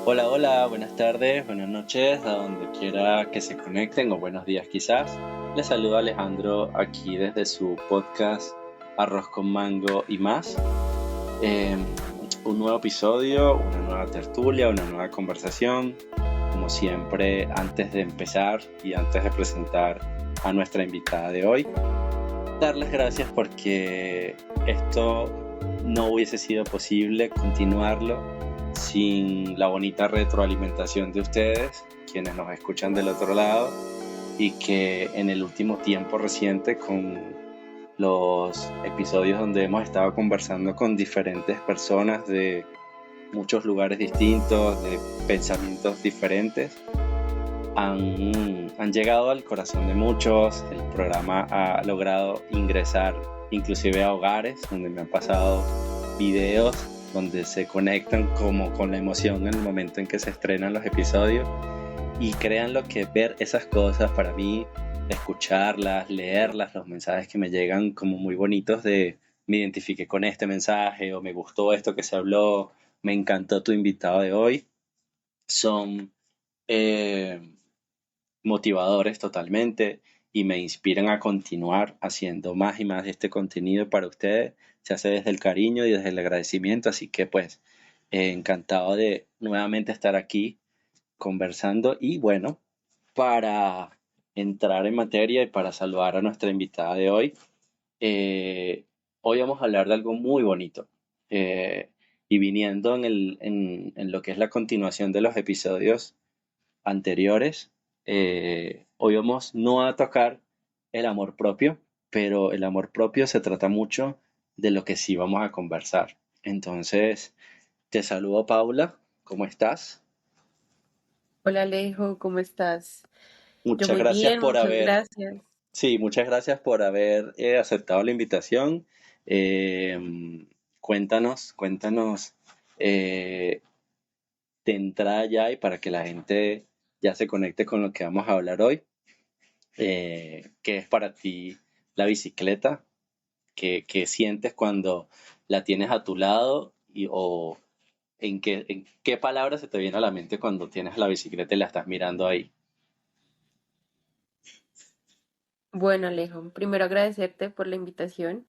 Hola, hola, buenas tardes, buenas noches, a donde quiera que se conecten, o buenos días quizás. Les saluda Alejandro aquí desde su podcast Arroz con Mango y más. Un nuevo episodio, una nueva tertulia, una nueva conversación. Como siempre, antes de empezar y antes de presentar a nuestra invitada de hoy, darles gracias porque esto no hubiese sido posible continuarlo sin la bonita retroalimentación de ustedes, quienes nos escuchan del otro lado, y que en el último tiempo reciente, con los episodios donde hemos estado conversando con diferentes personas de muchos lugares distintos, de pensamientos diferentes, han llegado al corazón de muchos. El programa ha logrado ingresar inclusive a hogares donde me han pasado videos donde se conectan como con la emoción en el momento en que se estrenan los episodios. Y créanlo que ver esas cosas para mí, escucharlas, leerlas, los mensajes que me llegan como muy bonitos de me identifiqué con este mensaje o me gustó esto que se habló, me encantó tu invitado de hoy, son eh, motivadores totalmente y me inspiran a continuar haciendo más y más de este contenido para ustedes. Se hace desde el cariño y desde el agradecimiento, así que pues encantado de nuevamente estar aquí conversando y bueno, para entrar en materia y para saludar a nuestra invitada de hoy, eh, hoy vamos a hablar de algo muy bonito. eh, y viniendo en lo que es la continuación de los episodios anteriores, hoy vamos no a tocar el amor propio, pero el amor propio se trata mucho de lo que sí vamos a conversar. Entonces, te saludo Paula, ¿cómo estás? Hola Alejo, ¿cómo estás? Yo Muchas muy gracias bien, por muchas haber, gracias. sí, muchas gracias por haber aceptado la invitación. Eh, cuéntanos eh, de entrada ya y para que la gente ya se conecte con lo que vamos a hablar hoy. ¿Qué es para ti la bicicleta? ¿Qué sientes cuando la tienes a tu lado? O en qué palabra se te viene a la mente cuando tienes la bicicleta y la estás mirando ahí? Bueno Alejo, primero agradecerte por la invitación.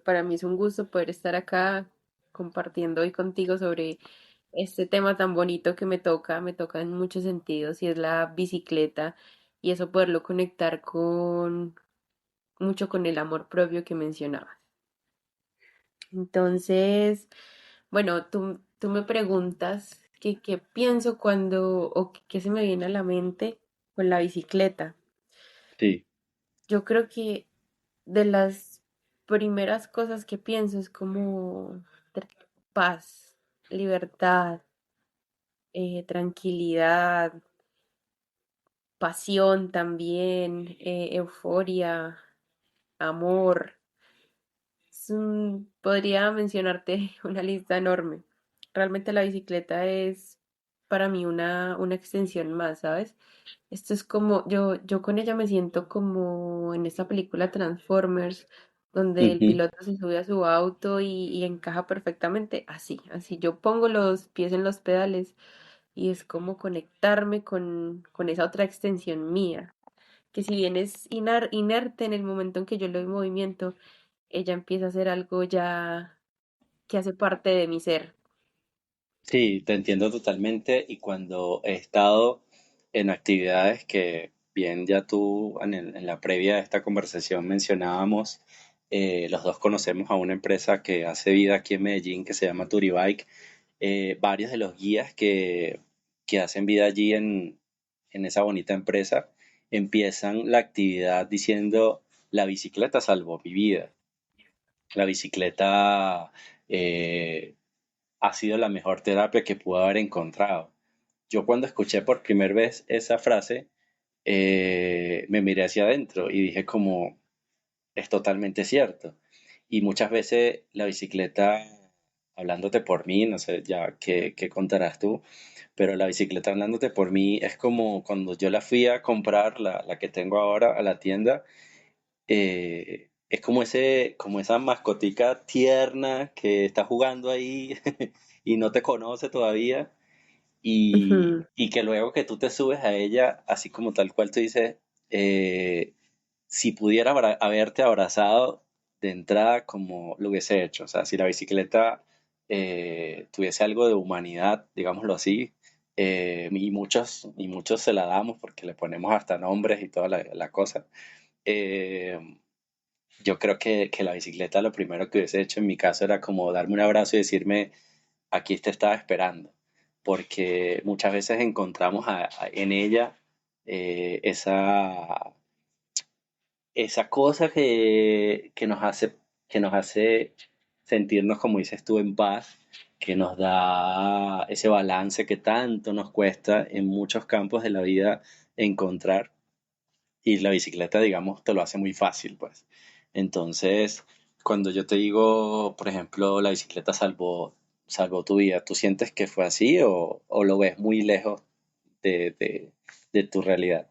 Para mí es un gusto poder estar acá compartiendo hoy contigo sobre este tema tan bonito que me toca en muchos sentidos y es la bicicleta y eso poderlo conectar con mucho con el amor propio que mencionabas. Entonces, bueno, tú me preguntas qué pienso cuando o qué se me viene a la mente con la bicicleta. Sí, Yo creo que de las primeras cosas que pienso es como tr- paz, libertad, tranquilidad, pasión también, euforia, amor. Podría mencionarte una lista enorme. Realmente la bicicleta es para mí una extensión más, ¿sabes? Esto es como, yo con ella me siento como en esta película Transformers, donde el ujú. piloto se sube a su auto y encaja perfectamente. Así yo pongo los pies en los pedales y es como conectarme con esa otra extensión mía, que si bien es inerte en el momento en que yo lo doy movimiento, ella empieza a ser algo ya que hace parte de mi ser. Sí, te entiendo totalmente y cuando he estado en actividades que bien ya tú en la previa de esta conversación mencionábamos, los dos conocemos a una empresa que hace vida aquí en Medellín que se llama Turibike. Varios de los guías que hacen vida allí en esa bonita empresa empiezan la actividad diciendo la bicicleta salvó mi vida. La bicicleta eh, ha sido la mejor terapia que pude haber encontrado. Yo cuando escuché por primera vez esa frase, me miré hacia adentro y dije como, es totalmente cierto. Y muchas veces la bicicleta, hablándote por mí, no sé ya qué contarás tú, pero la bicicleta hablándote por mí es como cuando yo la fui a comprar, la que tengo ahora a la tienda, es como como esa mascotica tierna que está jugando ahí y no te conoce todavía Ujú. y que luego que tú te subes a ella, así como tal cual tú dices, eh, si pudiera haberte abrazado de entrada como lo hubiese hecho, o sea, si la bicicleta tuviese algo de humanidad, digámoslo así, y muchos se la damos porque le ponemos hasta nombres y toda la cosa. eh, yo creo que la bicicleta lo primero que hubiese hecho en mi caso era como darme un abrazo y decirme, aquí te estaba esperando, porque muchas veces encontramos en ella esa cosa que nos hace sentirnos, como dices tú, en paz, que nos da ese balance que tanto nos cuesta en muchos campos de la vida encontrar. Y la bicicleta, digamos, te lo hace muy fácil, pues. Entonces, cuando yo te digo, por ejemplo, la bicicleta salvó tu vida, ¿tú sientes que fue así o lo ves muy lejos de tu realidad?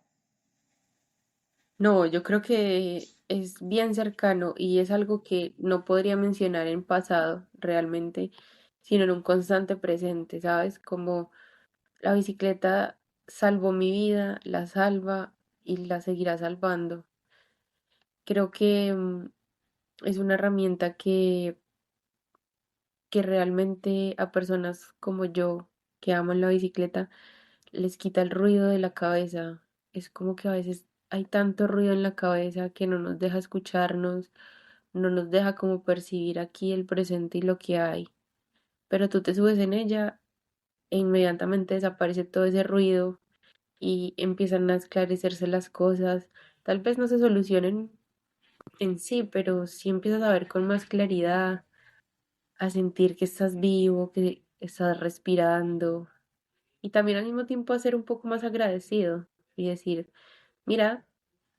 No, yo creo que es bien cercano y es algo que no podría mencionar en pasado realmente, sino en un constante presente, ¿sabes? Como la bicicleta salvó mi vida, la salva y la seguirá salvando. Creo que es una herramienta que realmente a personas como yo que aman la bicicleta les quita el ruido de la cabeza. Es como que a veces hay tanto ruido en la cabeza que no nos deja escucharnos, no nos deja como percibir aquí el presente y lo que hay. Pero tú te subes en ella e inmediatamente desaparece todo ese ruido y empiezan a esclarecerse las cosas. Tal vez no se solucionen en sí, pero sí empiezas a ver con más claridad, a sentir que estás vivo, que estás respirando y también al mismo tiempo a ser un poco más agradecido y decir, mira,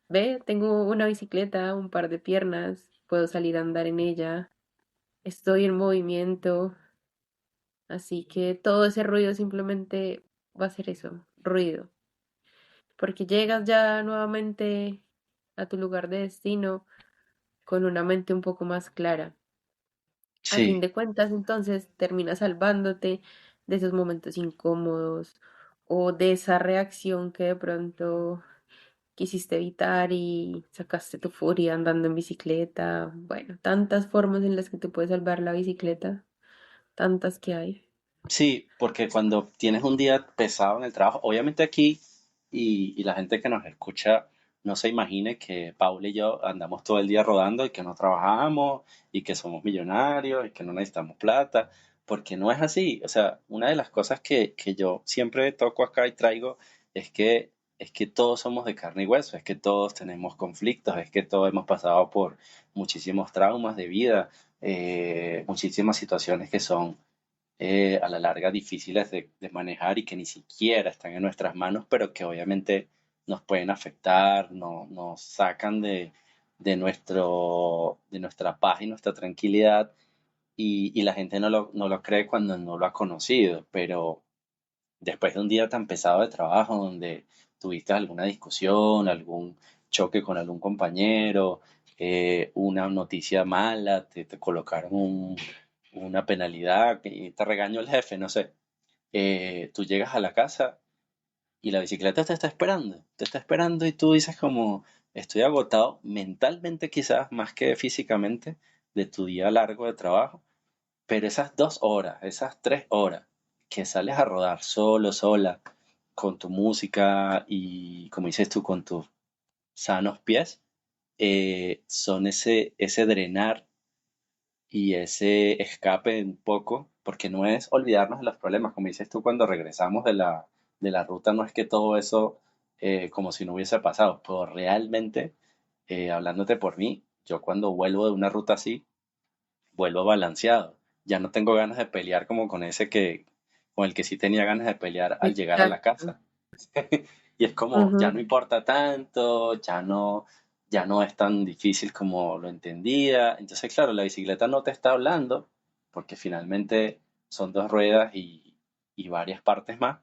ve, tengo una bicicleta, un par de piernas, puedo salir a andar en ella, estoy en movimiento, así que todo ese ruido simplemente va a ser eso, ruido, porque llegas ya nuevamente a tu lugar de destino con una mente un poco más clara. A fin Sí, de cuentas, entonces terminas salvándote de esos momentos incómodos o de esa reacción que de pronto quisiste evitar y sacaste tu furia andando en bicicleta. Bueno, tantas formas en las que te puede salvar la bicicleta, tantas que hay. sí, porque cuando tienes un día pesado en el trabajo, obviamente aquí y la gente que nos escucha no se imagine que Paula y yo andamos todo el día rodando y que no trabajamos y que somos millonarios y que no necesitamos plata, porque no es así. O sea, una de las cosas que yo siempre toco acá y traigo es es que todos somos de carne y hueso, es que todos tenemos conflictos, es que todos hemos pasado por muchísimos traumas de vida, muchísimas situaciones que son a la larga difíciles de manejar y que ni siquiera están en nuestras manos, pero que obviamente nos pueden afectar, nos sacan de nuestra paz y nuestra tranquilidad y la gente no lo cree cuando no lo ha conocido, pero después de un día tan pesado de trabajo donde tuviste alguna discusión, algún choque con algún compañero, una noticia mala, te colocaron una penalidad y te regañó el jefe, no sé. Tú llegas a la casa y la bicicleta te está esperando y tú dices como estoy agotado mentalmente quizás más que físicamente de tu día largo de trabajo, pero esas 2 horas, esas 3 horas que sales a rodar solo, sola, con tu música y como dices tú, con tus sanos pies, son ese drenar y ese escape un poco, porque no es olvidarnos de los problemas, como dices tú, cuando regresamos de la ruta, no es que todo eso como si no hubiese pasado, pero realmente, hablándote por mí, yo cuando vuelvo de una ruta así, vuelvo balanceado. Ya no tengo ganas de pelear como con el que sí tenía ganas de pelear al llegar a la Exacto. casa. Y es como, ya Ujú. no importa tanto, ya no es tan difícil como lo entendía. Entonces, claro, la bicicleta no te está hablando, porque finalmente son dos ruedas y varias partes más,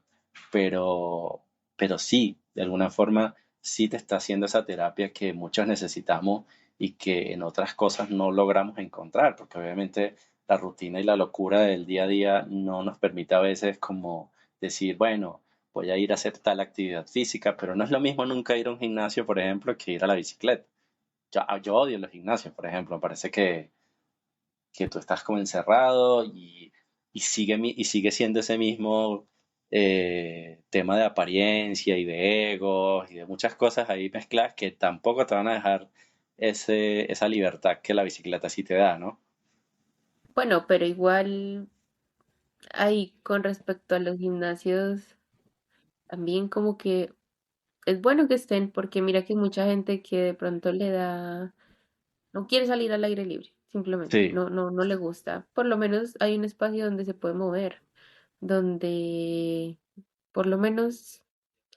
pero, pero sí, de alguna forma, sí te está haciendo esa terapia que muchos necesitamos y que en otras cosas no logramos encontrar, porque obviamente la rutina y la locura del día a día no nos permite a veces como decir, bueno, voy a ir a hacer tal actividad física, pero no es lo mismo nunca ir a un gimnasio, por ejemplo, que ir a la bicicleta. Yo odio los gimnasios, por ejemplo, me parece que tú estás como encerrado y sigue siendo ese mismo tema de apariencia y de egos y de muchas cosas ahí mezcladas que tampoco te van a dejar esa libertad que la bicicleta sí te da, ¿no? Bueno, pero igual ahí con respecto a los gimnasios, también como que es bueno que estén, porque mira que mucha gente que de pronto le da, no quiere salir al aire libre, simplemente, Sí, no le gusta. Por lo menos hay un espacio donde se puede mover, donde por lo menos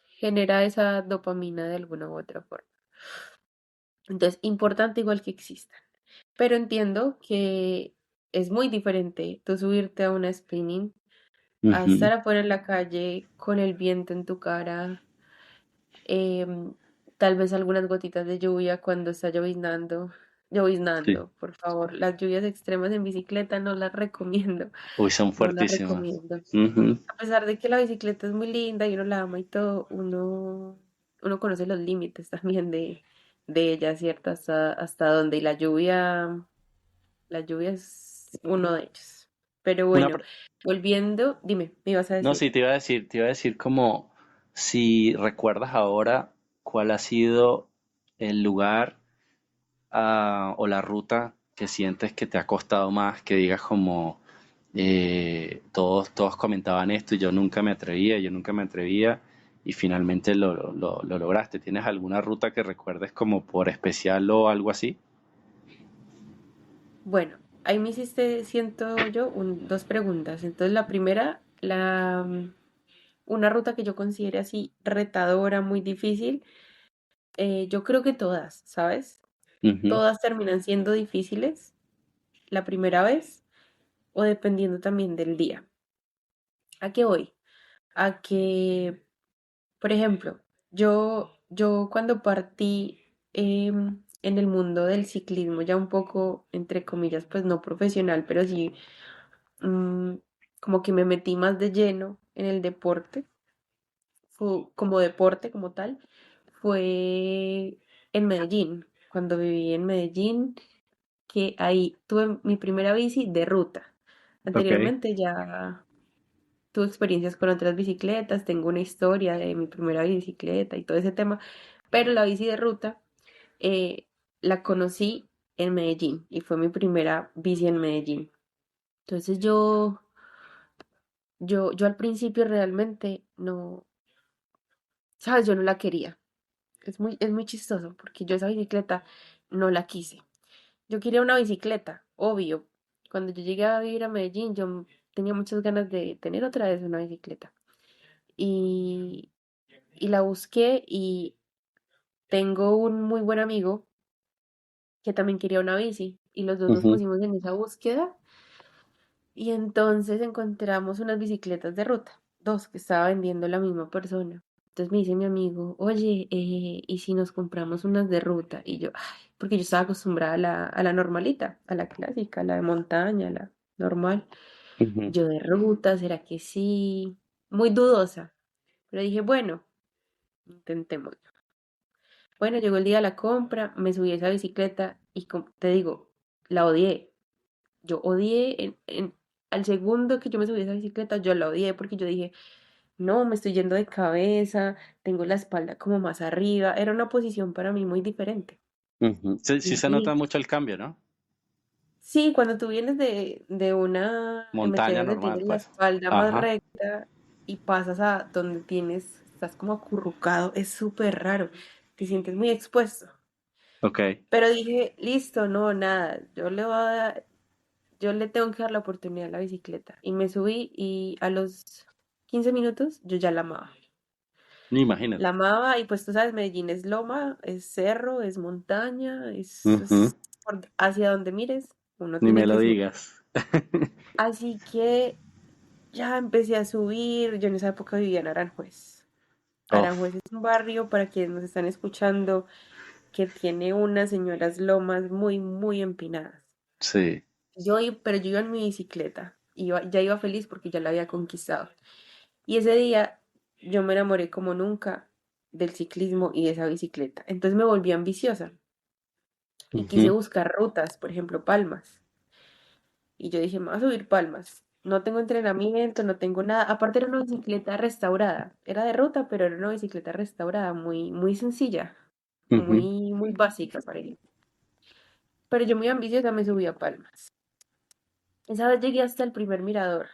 genera esa dopamina de alguna u otra forma. Entonces, importante igual que existan. Pero entiendo que es muy diferente tú subirte a una spinning a ujú, estar afuera en la calle con el viento en tu cara, em, tal vez algunas gotitas de lluvia cuando está lloviznando. sí. Lloviznando, por favor. Las lluvias extremas en bicicleta no las recomiendo, Uy, son no las fuertísimas. recomiendo. Ujú. A pesar de que la bicicleta es muy linda y uno la ama y todo, uno conoce los límites también de ella, ¿cierto? Hasta dónde. Y la lluvia es uno de ellos. Pero Una, bueno, pre- volviendo, dime, me ibas a no, decir. sí, te iba a decir como si recuerdas ahora cuál ha sido el lugar o la ruta que sientes que te ha costado más, que digas como todos comentaban esto y yo nunca me atrevía y finalmente lo lograste. ¿Tienes alguna ruta que recuerdes como por especial o algo así? Bueno, ahí me hiciste, siento yo, dos preguntas. Entonces, la primera, una ruta que yo considere así retadora, muy difícil, yo creo que todas, ¿sabes? Ujú, Todas terminan siendo difíciles la primera vez o dependiendo también del día. ¿A qué voy? A que, por ejemplo, yo cuando partí en el mundo del ciclismo, ya un poco, entre comillas, pues no profesional, pero sí mm, como que me metí más de lleno en el deporte, como deporte como tal, fue en Medellín, cuando viví en Medellín, que ahí tuve mi primera bici de ruta. ok. Anteriormente ya tuve experiencias con otras bicicletas, tengo una historia de mi primera bicicleta y todo ese tema, pero la bici de ruta eh, la conocí en Medellín y fue mi primera bici en Medellín. Entonces yo al principio realmente no, sabes, yo no la quería. Es muy chistoso porque yo esa bicicleta no la quise. Yo quería una bicicleta, obvio. Cuando yo llegué a vivir a Medellín, yo tenía muchas ganas de tener otra vez una bicicleta. Y, y la busqué y tengo un muy buen amigo que también quería una bici. Y los dos nos Ujú, pusimos en esa búsqueda. Y entonces encontramos unas bicicletas de ruta, dos que estaba vendiendo la misma persona. Entonces me dice mi amigo, oye, ¿y si nos compramos unas de ruta? Y yo, ay, porque yo estaba acostumbrada a la normalita, a la clásica, a la de montaña, a la normal. ujú, Yo de ruta, ¿será que sí? Muy dudosa. Pero dije, bueno, intentemos. Bueno, llegó el día de la compra, me subí a esa bicicleta y te digo, la odié. Yo odié, al segundo que yo me subí a esa bicicleta, yo la odié porque yo dije, no, me estoy yendo de cabeza, tengo la espalda como más arriba, era una posición para mí muy diferente. ujú. Sí, sí se nota Y mucho el cambio, ¿no? sí, cuando tú vienes de una MT Montaña donde normal, tienes la pues. espalda más Ajá, recta y pasas a donde estás como acurrucado, es súper raro, te sientes muy expuesto. ok. Pero dije, listo, no, nada, yo le tengo que dar la oportunidad a la bicicleta. Y me subí y a los 15 minutos yo ya la amaba. La Imagínate. amaba y pues tú sabes, Medellín es loma, es cerro, es montaña, Ujú, hacia donde mires, uno ni tiene me lo que subir. digas. Así que ya empecé a subir, yo en esa época vivía en Aranjuez. Aranjuez Uf, es un barrio, para quienes nos están escuchando, que tiene unas señoras lomas muy, muy empinadas. sí. Pero yo iba en mi bicicleta, ya iba feliz porque ya la había conquistado. Y ese día yo me enamoré como nunca del ciclismo y de esa bicicleta. Entonces me volví ambiciosa y quise Ujú, buscar rutas, por ejemplo, Palmas. Y yo dije, me voy a subir Palmas. No tengo entrenamiento, no tengo nada. Aparte era una bicicleta restaurada. Era de ruta, pero era una bicicleta restaurada, muy, muy sencilla, ujú. muy, muy básica para ella. Pero yo muy ambiciosa me subí a Palmas. Esa vez llegué hasta el primer mirador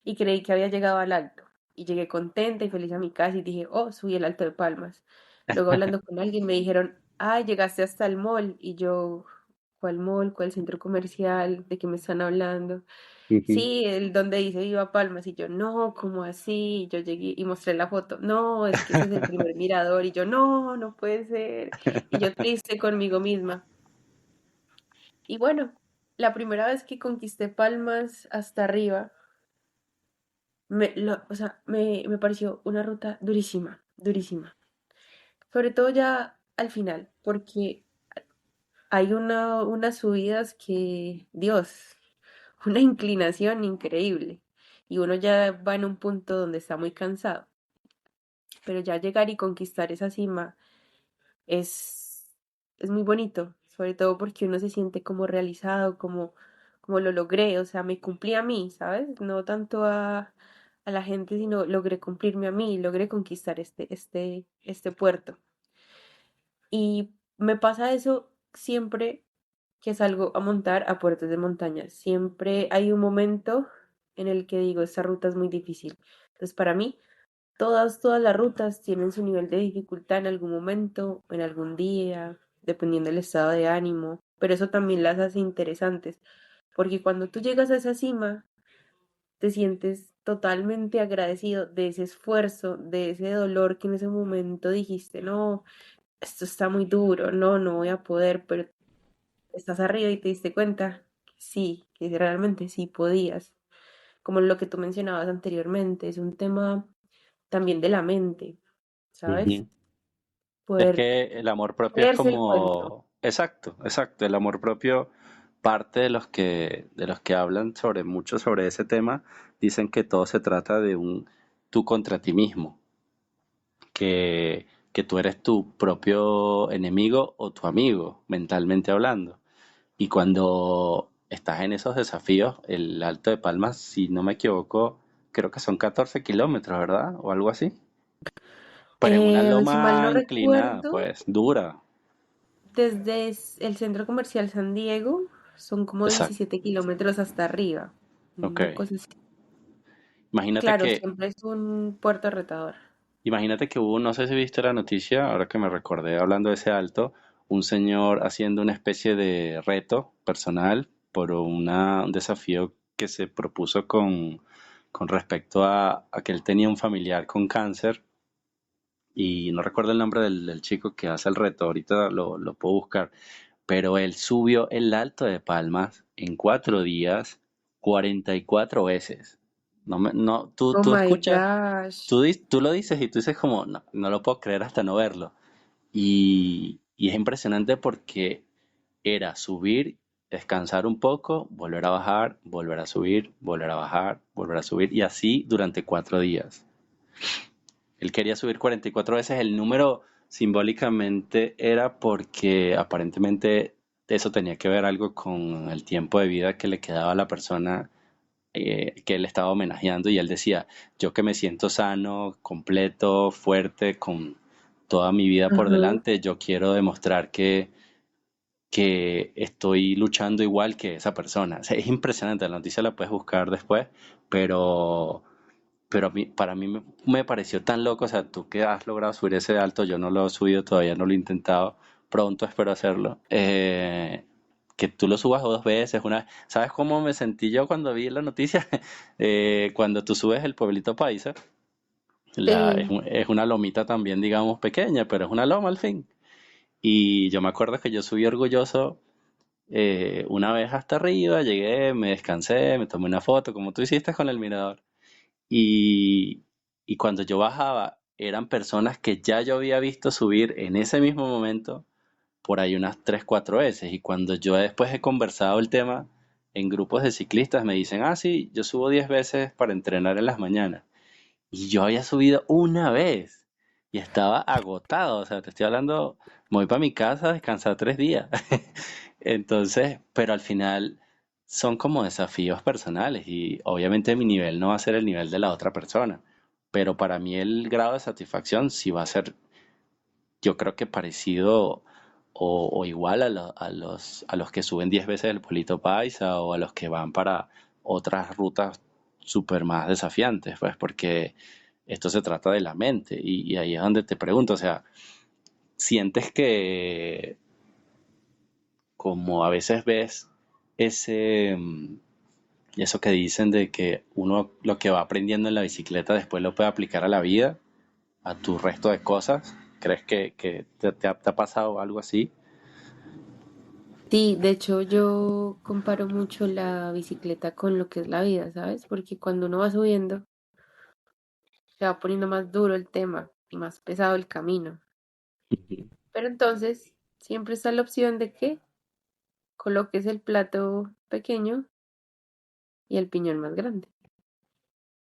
y creí que había llegado al alto. Y llegué contenta y feliz a mi casa y dije, oh, subí el Alto de Palmas. Luego hablando con alguien me dijeron, ah, llegaste hasta el mall. Y yo, ¿cuál mall? ¿Cuál centro comercial? ¿De qué me están hablando? Ujú. Sí, el donde dice Viva Palmas. Y yo, no, ¿cómo así? Y yo llegué y mostré la foto. No, es que ese es el primer mirador. Y yo, no, no puede ser. Y yo triste conmigo misma. Y bueno, la primera vez que conquisté Palmas hasta arriba, o sea, me pareció una ruta durísima, durísima. Sobre todo ya al final, porque hay unas subidas que, Dios, una inclinación increíble. Y uno ya va en un punto donde está muy cansado. Pero ya llegar y conquistar esa cima es, es muy bonito, sobre todo porque uno se siente como realizado, como lo logré, o sea, me cumplí a mí, ¿sabes? No tanto a la gente, sino logré cumplirme a mí, logré conquistar este puerto. Y me pasa eso siempre que salgo a montar a puertos de montaña. Siempre hay un momento en el que digo, esta ruta es muy difícil. Entonces, para mí, todas las rutas tienen su nivel de dificultad en algún momento, en algún día, dependiendo del estado de ánimo, pero eso también las hace interesantes, porque cuando tú llegas a esa cima, te sientes totalmente agradecido de ese esfuerzo, de ese dolor que en ese momento dijiste, no, esto está muy duro, no, no voy a poder, pero estás arriba y te diste cuenta que sí, que realmente sí podías, como lo que tú mencionabas anteriormente, es un tema también de la mente, ¿sabes? Ujú. Es Poder que el amor propio es creerse el cuento. como, exacto, exacto, el amor propio, parte de los que hablan sobre mucho sobre ese tema, dicen que todo se trata de un tú contra ti mismo, que tú eres tu propio enemigo o tu amigo, mentalmente hablando. Y cuando estás en esos desafíos, el Alto de Palmas, si no me equivoco, creo que son 14 kilómetros, ¿verdad? O algo así. Pero en una Si mal loma no inclinada, recuerdo, pues dura. desde el centro comercial San Diego son como Exacto. 17 kilómetros hasta arriba, Ok. una cosa así. Imagínate Claro, que, siempre es un puerto retador. imagínate que hubo, no sé si viste la noticia, ahora que me recordé hablando de ese alto, un señor haciendo una especie de reto personal por un desafío que se propuso con respecto a que él tenía un familiar con cáncer y no recuerdo el nombre del chico que hace el reto, ahorita lo puedo buscar, pero él subió el Alto de Palmas en 4 días, 44 veces. No, Oh tú my escuchas, gosh. tú lo dices y tú dices como, no, no lo puedo creer hasta no verlo. Y es impresionante porque era subir, descansar un poco, volver a bajar, volver a subir, volver a bajar, volver a subir, y así durante 4 días. Él quería subir 44 veces. El número simbólicamente era porque aparentemente eso tenía que ver algo con el tiempo de vida que le quedaba a la persona que él estaba homenajeando. Y él decía, yo que me siento sano, completo, fuerte, con toda mi vida por Ajá. delante, yo quiero demostrar que estoy luchando igual que esa persona. O sea, es impresionante, la noticia la puedes buscar después, pero para mí me pareció tan loco, o sea, tú que has logrado subir ese alto, yo no lo he subido todavía, no lo he intentado, pronto espero hacerlo, que tú lo subas 2 veces, ¿sabes cómo me sentí yo cuando vi la noticia? Cuando tú subes el pueblito Paisa, Sí. es una lomita también, digamos, pequeña, pero es una loma al fin. Y yo me acuerdo que yo subí orgulloso una vez hasta arriba, llegué, me descansé, me tomé una foto, como tú hiciste con el mirador. Y, y cuando yo bajaba, eran personas que ya yo había visto subir en ese mismo momento por ahí unas 3 4 veces. Y cuando yo después he conversado el tema en grupos de ciclistas, me dicen, ah, sí, yo subo 10 veces para entrenar en las mañanas. Y yo había subido una vez y estaba agotado. O sea, te estoy hablando, me voy para mi casa a descansar 3 días. Entonces, pero al final son como desafíos personales y obviamente mi nivel no va a ser el nivel de la otra persona. Pero para mí el grado de satisfacción sí va a ser, yo creo que parecido o igual a los que suben 10 veces el Polito Paisa o a los que van para otras rutas súper más desafiantes, pues porque esto se trata de la mente y ahí es donde te pregunto, o sea, ¿sientes que como a veces ves ese, eso que dicen de que uno lo que va aprendiendo en la bicicleta después lo puede aplicar a la vida, a tu resto de cosas? ¿Crees que te ha pasado algo así? Sí, de hecho yo comparo mucho la bicicleta con lo que es la vida, ¿sabes? Porque cuando uno va subiendo, se va poniendo más duro el tema y más pesado el camino. Ujú. Pero entonces siempre está la opción de que coloques el plato pequeño y el piñón más grande.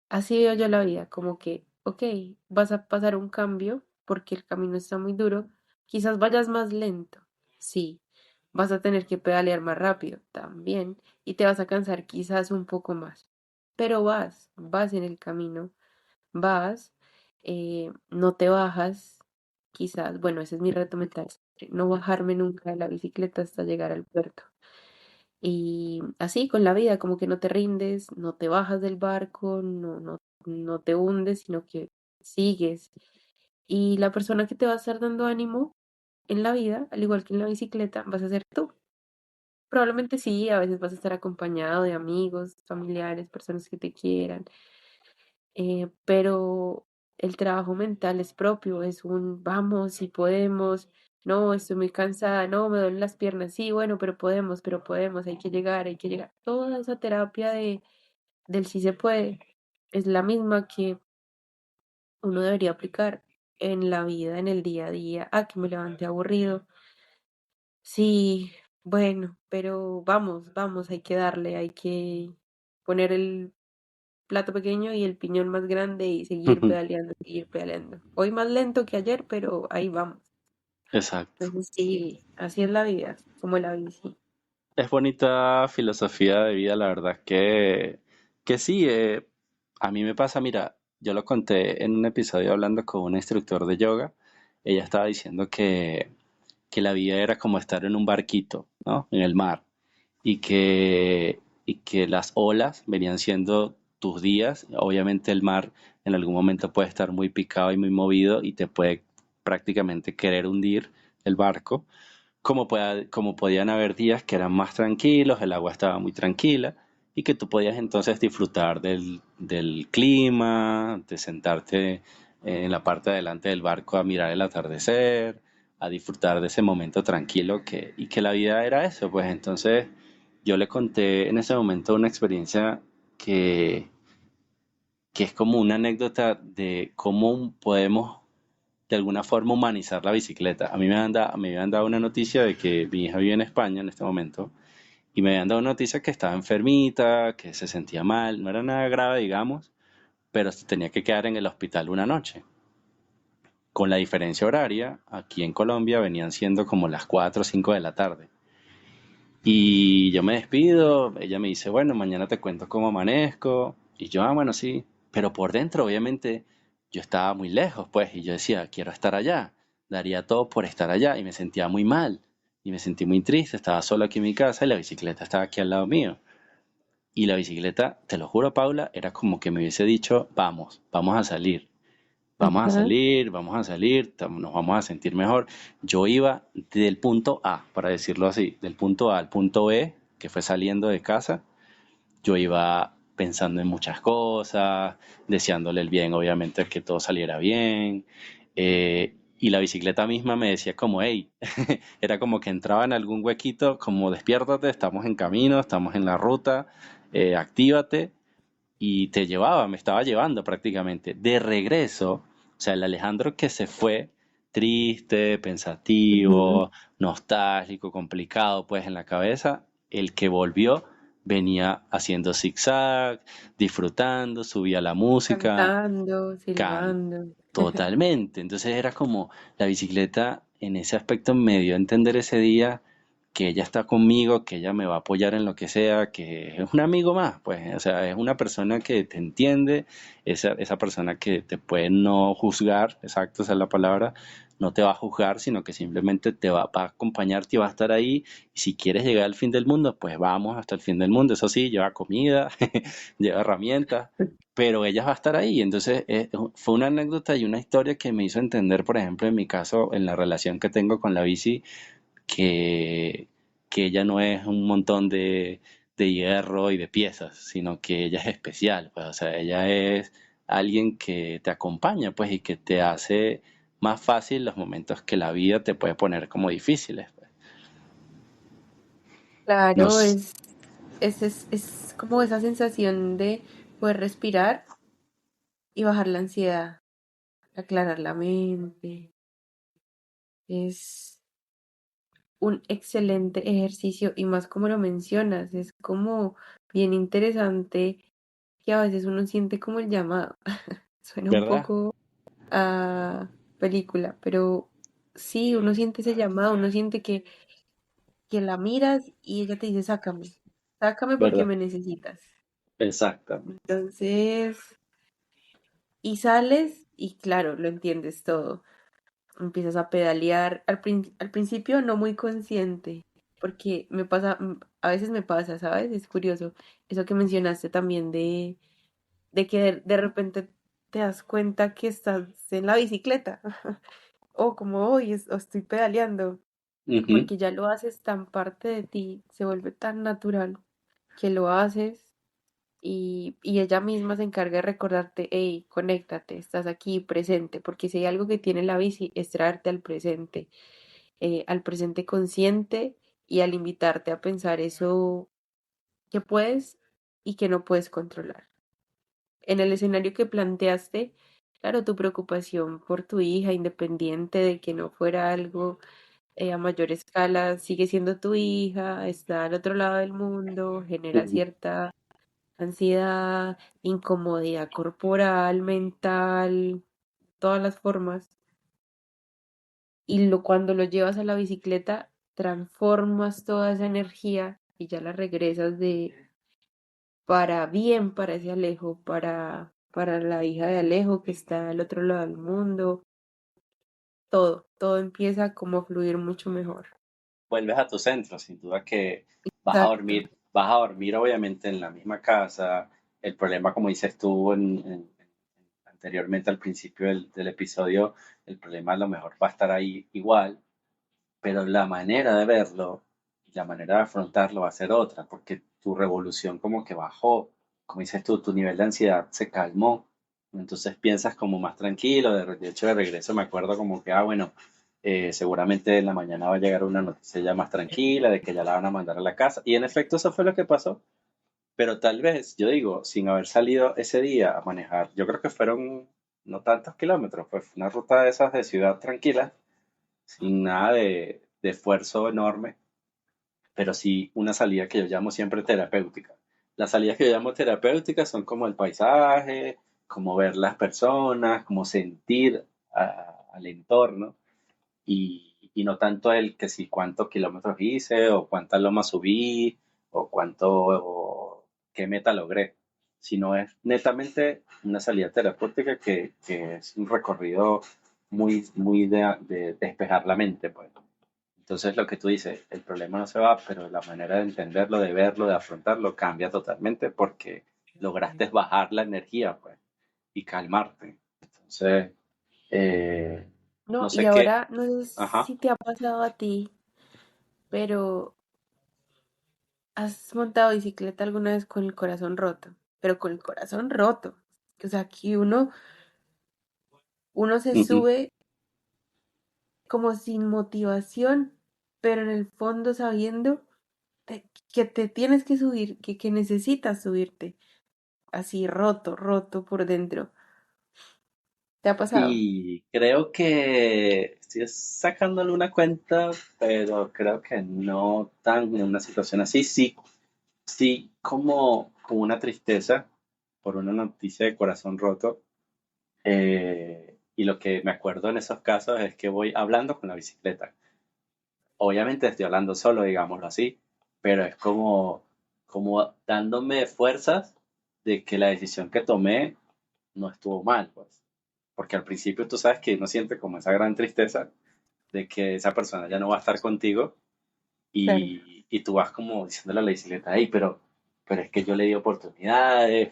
Así veo yo la vida, como que, ok, vas a pasar un cambio porque el camino está muy duro, quizás vayas más lento, sí, vas a tener que pedalear más rápido también y te vas a cansar quizás un poco más, pero vas en el camino, vas, no te bajas, quizás, bueno, ese es mi reto mental, no bajarme nunca de la bicicleta hasta llegar al puerto. Y así con la vida, como que no te rindes, no te bajas del barco, no te hundes, sino que sigues. Y la persona que te va a estar dando ánimo en la vida, al igual que en la bicicleta, vas a ser tú. Probablemente sí, a veces vas a estar acompañado de amigos, familiares, personas que te quieran, pero el trabajo mental es propio, es un vamos, si podemos, no, estoy muy cansada, no, me duelen las piernas, sí, bueno, pero podemos, hay que llegar, hay que llegar. Toda esa terapia del sí se puede es la misma que uno debería aplicar en la vida, en el día a día. Ah, que me levanté aburrido. Sí, bueno, pero vamos, hay que darle, hay que poner el plato pequeño y el piñón más grande y seguir pedaleando, seguir pedaleando. Hoy más lento que ayer, pero ahí vamos. Exacto. Entonces sí, así es la vida, como la bici. Es bonita filosofía de vida, la verdad que sí. A mí me pasa, mira, yo lo conté en un episodio hablando con un instructor de yoga. Ella estaba diciendo que la vida era como estar en un barquito, ¿no? En el mar. Y que las olas venían siendo tus días. Obviamente el mar en algún momento puede estar muy picado y muy movido y te puede prácticamente querer hundir el barco, como podían haber días que eran más tranquilos, el agua estaba muy tranquila y que tú podías entonces disfrutar del clima, de sentarte en la parte de adelante del barco a mirar el atardecer, a disfrutar de ese momento tranquilo y que la vida era eso. Pues entonces yo le conté en ese momento una experiencia que, que es como una anécdota de cómo podemos de alguna forma humanizar la bicicleta. A mí me habían dado una noticia de que mi hija vive en España en este momento y me habían dado una noticia que estaba enfermita, que se sentía mal, no era nada grave, digamos, pero se tenía que quedar en el hospital una noche. Con la diferencia horaria, aquí en Colombia venían siendo como las 4 o 5 de la tarde. Y yo me despido, ella me dice, bueno, mañana te cuento cómo amanezco. Y yo, bueno, sí. Pero por dentro, obviamente, yo estaba muy lejos, pues, y yo decía, quiero estar allá. Daría todo por estar allá. Y me sentía muy mal. Y me sentí muy triste. Estaba solo aquí en mi casa y la bicicleta estaba aquí al lado mío. Y la bicicleta, te lo juro, Paula, era como que me hubiese dicho, vamos a salir. Vamos a Ajá, salir, nos vamos a sentir mejor. Yo iba del punto A, para decirlo así, del punto A al punto B, que fue saliendo de casa. Yo iba pensando en muchas cosas, deseándole el bien, obviamente, que todo saliera bien. Y la bicicleta misma me decía como, hey, era como que entraba en algún huequito, como despiértate, estamos en camino, estamos en la ruta, actívate y te llevaba, me estaba llevando prácticamente. De regreso, o sea, el Alejandro que se fue triste, ujú, pensativo, nostálgico, complicado, pues en la cabeza, el que volvió venía haciendo zigzag, disfrutando, subía la música, Cantando, can silbando. totalmente. Entonces era como la bicicleta en ese aspecto me dio a entender ese día que ella está conmigo, que ella me va a apoyar en lo que sea, que es un amigo más, pues, o sea, es una persona que te entiende, esa persona que te puede no juzgar, exacto, esa es la palabra, no te va a juzgar, sino que simplemente va a acompañarte y va a estar ahí. Y si quieres llegar al fin del mundo, pues vamos hasta el fin del mundo. Eso sí, lleva comida, lleva herramientas, pero ella va a estar ahí. Entonces, fue una anécdota y una historia que me hizo entender, por ejemplo, en mi caso, en la relación que tengo con la bici, que, que ella no es un montón de hierro y de piezas, sino que ella es especial, pues, o sea, ella es alguien que te acompaña, pues, y que te hace más fácil los momentos que la vida te puede poner como difíciles, pues. Claro, Nos, es como esa sensación de poder respirar y bajar la ansiedad, aclarar la mente. Es un excelente ejercicio y más como lo mencionas, es como bien interesante que a veces uno siente como el llamado. Suena un ¿verdad? poco a película, pero sí, uno siente ese llamado, uno siente que la miras y ella te dice, sácame porque ¿Verdad? me necesitas. Exactamente. Entonces, y sales y claro, lo entiendes todo. Empiezas a pedalear, al principio no muy consciente, porque me pasa, a veces me pasa, ¿sabes? Es curioso, eso que mencionaste también de que de repente te das cuenta que estás en la bicicleta, o como hoy estoy pedaleando, Ujú, porque ya lo haces tan parte de ti, se vuelve tan natural que lo haces y ella misma se encarga de recordarte, hey, conéctate, estás aquí presente, porque si hay algo que tiene la bici es traerte al presente consciente y al invitarte a pensar eso que puedes y que no puedes controlar. En el escenario que planteaste, claro, tu preocupación por tu hija, independiente de que no fuera algo a mayor escala, sigue siendo tu hija, está al otro lado del mundo, genera ujú. cierta ansiedad, incomodidad corporal, mental, todas las formas. Y cuando lo llevas a la bicicleta, transformas toda esa energía y ya la regresas para bien, para ese Alejo, para la hija de Alejo que está al otro lado del mundo. Todo empieza como a fluir mucho mejor. Vuelves a tu centro, sin duda que Exacto. vas a dormir obviamente en la misma casa. El problema, como dices tú anteriormente al principio del episodio, el problema a lo mejor va a estar ahí igual, pero la manera de verlo, la manera de afrontarlo va a ser otra, porque tu revolución como que bajó, como dices tú, tu nivel de ansiedad se calmó, entonces piensas como más tranquilo, de hecho de regreso me acuerdo como que, bueno, seguramente en la mañana va a llegar una noticia ya más tranquila, de que ya la van a mandar a la casa, y en efecto eso fue lo que pasó, pero tal vez, yo digo, sin haber salido ese día a manejar, yo creo que fueron no tantos kilómetros, pues fue una ruta de esas de ciudad tranquila, sin nada de esfuerzo enorme, pero sí una salida que yo llamo siempre terapéutica. Las salidas que yo llamo terapéuticas son como el paisaje, como ver las personas, como sentir al entorno y no tanto el que si cuántos kilómetros hice o cuántas lomas subí o o qué meta logré, sino es netamente una salida terapéutica que es un recorrido muy de despejar la mente, pues. Entonces lo que tú dices, el problema no se va, pero la manera de entenderlo, de verlo, de afrontarlo cambia totalmente porque lograste bajar la energía, pues, y calmarte. Entonces, eh, No, no y sé qué, ahora no sé ajá. si te ha pasado a ti, pero ¿has montado bicicleta alguna vez con el corazón roto? Pero con el corazón roto. O sea, que uno se Ujú. sube como sin motivación, pero en el fondo sabiendo que te tienes que subir, que necesitas subirte. Así roto por dentro. ¿Te ha pasado? Y creo que estoy sacándole una cuenta, pero creo que no tan en una situación así. Sí, sí, como una tristeza por una noticia de corazón roto. Y lo que me acuerdo en esos casos es que voy hablando con la bicicleta. Obviamente estoy hablando solo, digámoslo así, pero es como dándome fuerzas de que la decisión que tomé no estuvo mal, pues. Porque al principio tú sabes que uno siente como esa gran tristeza de que esa persona ya no va a estar contigo Claro. y tú vas como diciéndole a la bicicleta, hey, pero es que yo le di oportunidades,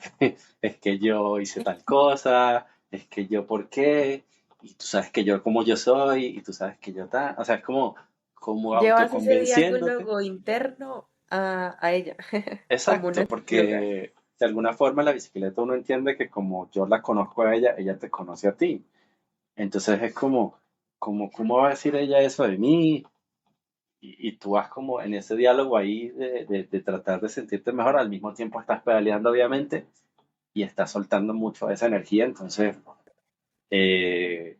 es que yo hice tal cosa, es que yo por qué, y tú sabes que yo como yo soy, y tú sabes que yo tal, o sea, es como Llevas ese autoconvenciéndote. diálogo interno a ella, como Exacto, una psicóloga. porque de alguna forma la bicicleta uno entiende que como yo la conozco a ella, ella te conoce a ti. Entonces es ¿cómo va a decir ella eso de mí? Y tú vas como en ese diálogo ahí de tratar de sentirte mejor, al mismo tiempo estás pedaleando obviamente y estás soltando mucho esa energía, entonces eh,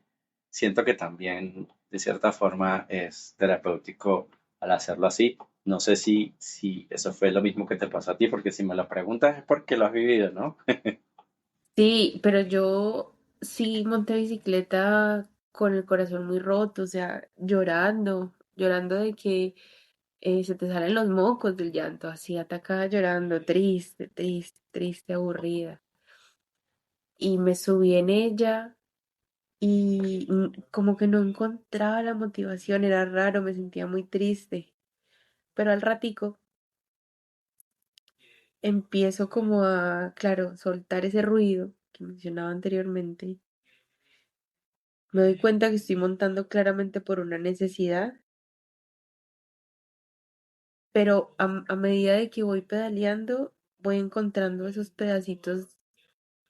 siento que también de cierta forma es terapéutico al hacerlo así. No sé si eso fue lo mismo que te pasó a ti, porque si me lo preguntas es porque lo has vivido, ¿no? Sí, pero yo sí monté bicicleta con el corazón muy roto, o sea, llorando, llorando de que se te salen los mocos del llanto, así atacada llorando, triste, triste, triste, aburrida. Y me subí en ella y como que no encontraba la motivación, era raro, me sentía muy triste. Pero al ratico empiezo como a, claro, soltar ese ruido que mencionaba anteriormente. Me doy cuenta que estoy montando claramente por una necesidad, pero a medida de que voy pedaleando, voy encontrando esos pedacitos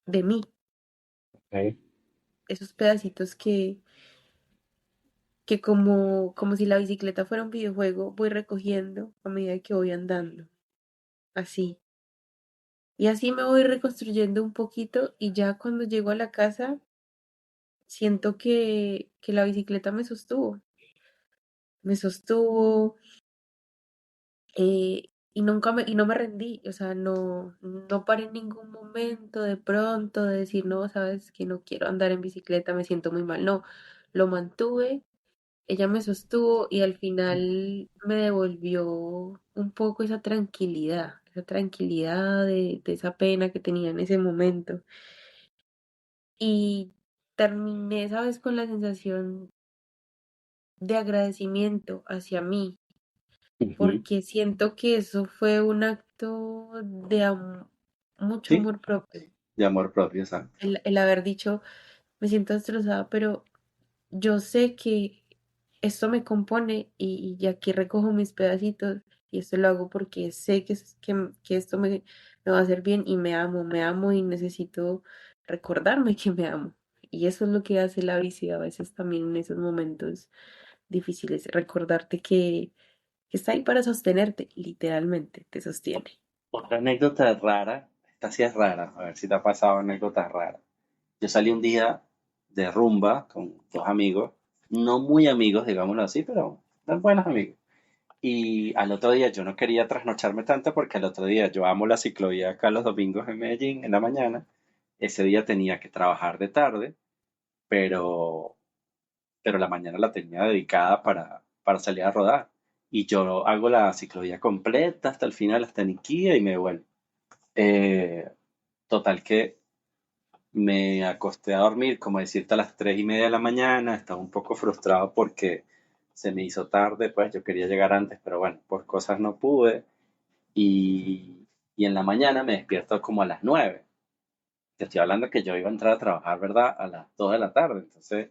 de mí, Ok. esos pedacitos que como si la bicicleta fuera un videojuego, voy recogiendo a medida que voy andando, así. Y así me voy reconstruyendo un poquito y ya cuando llego a la casa, siento que la bicicleta me sostuvo, y no me rendí, o sea, no paré en ningún momento de pronto de decir, no, sabes que no quiero andar en bicicleta, me siento muy mal, no, lo mantuve, ella me sostuvo y al final me devolvió un poco esa tranquilidad de esa pena que tenía en ese momento. Y terminé, sabes, con la sensación de agradecimiento hacia mí, Ujú. porque siento que eso fue un acto de mucho Sí, amor propio. de amor propio, exacto. El haber dicho, me siento destrozada, pero yo sé que esto me compone y aquí recojo mis pedacitos y esto lo hago porque sé que esto me va a hacer bien y me amo y necesito recordarme que me amo. Y eso es lo que hace la bici a veces también en esos momentos difíciles, recordarte que está ahí para sostenerte, literalmente, te sostiene. Otra anécdota rara, esta sí es rara, a ver si te ha pasado anécdotas raras. Yo salí un día de rumba con dos amigos, no muy amigos, digámoslo así, pero eran buenos amigos. Y al otro día yo no quería trasnocharme tanto porque al otro día yo amo la ciclovía acá los domingos en Medellín, en la mañana. Ese día tenía que trabajar de tarde, pero, pero la mañana la tenía dedicada para salir a rodar. Y yo hago la ciclovía completa hasta el final, hasta Niquía y me vuelvo. Eh, Total que me acosté a dormir, como decirte, a las 3:30 de la mañana. Estaba un poco frustrado porque se me hizo tarde, pues yo quería llegar antes, pero bueno, por cosas no pude. Y en la mañana me despierto como a las 9. Te estoy hablando que yo iba a entrar a trabajar, ¿verdad? A las 2 de la tarde. Entonces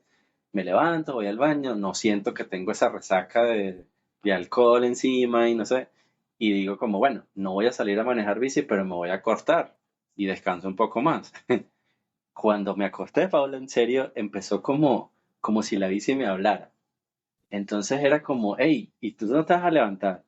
me levanto, voy al baño, no siento que tengo esa resaca de alcohol encima y no sé. Y digo como, bueno, no voy a salir a manejar bici, pero me voy a acostar y descanso un poco más. Cuando me acosté, Paula, en serio, empezó como si la bici me hablara. Entonces era como, hey, ¿y tú no te vas a levantar?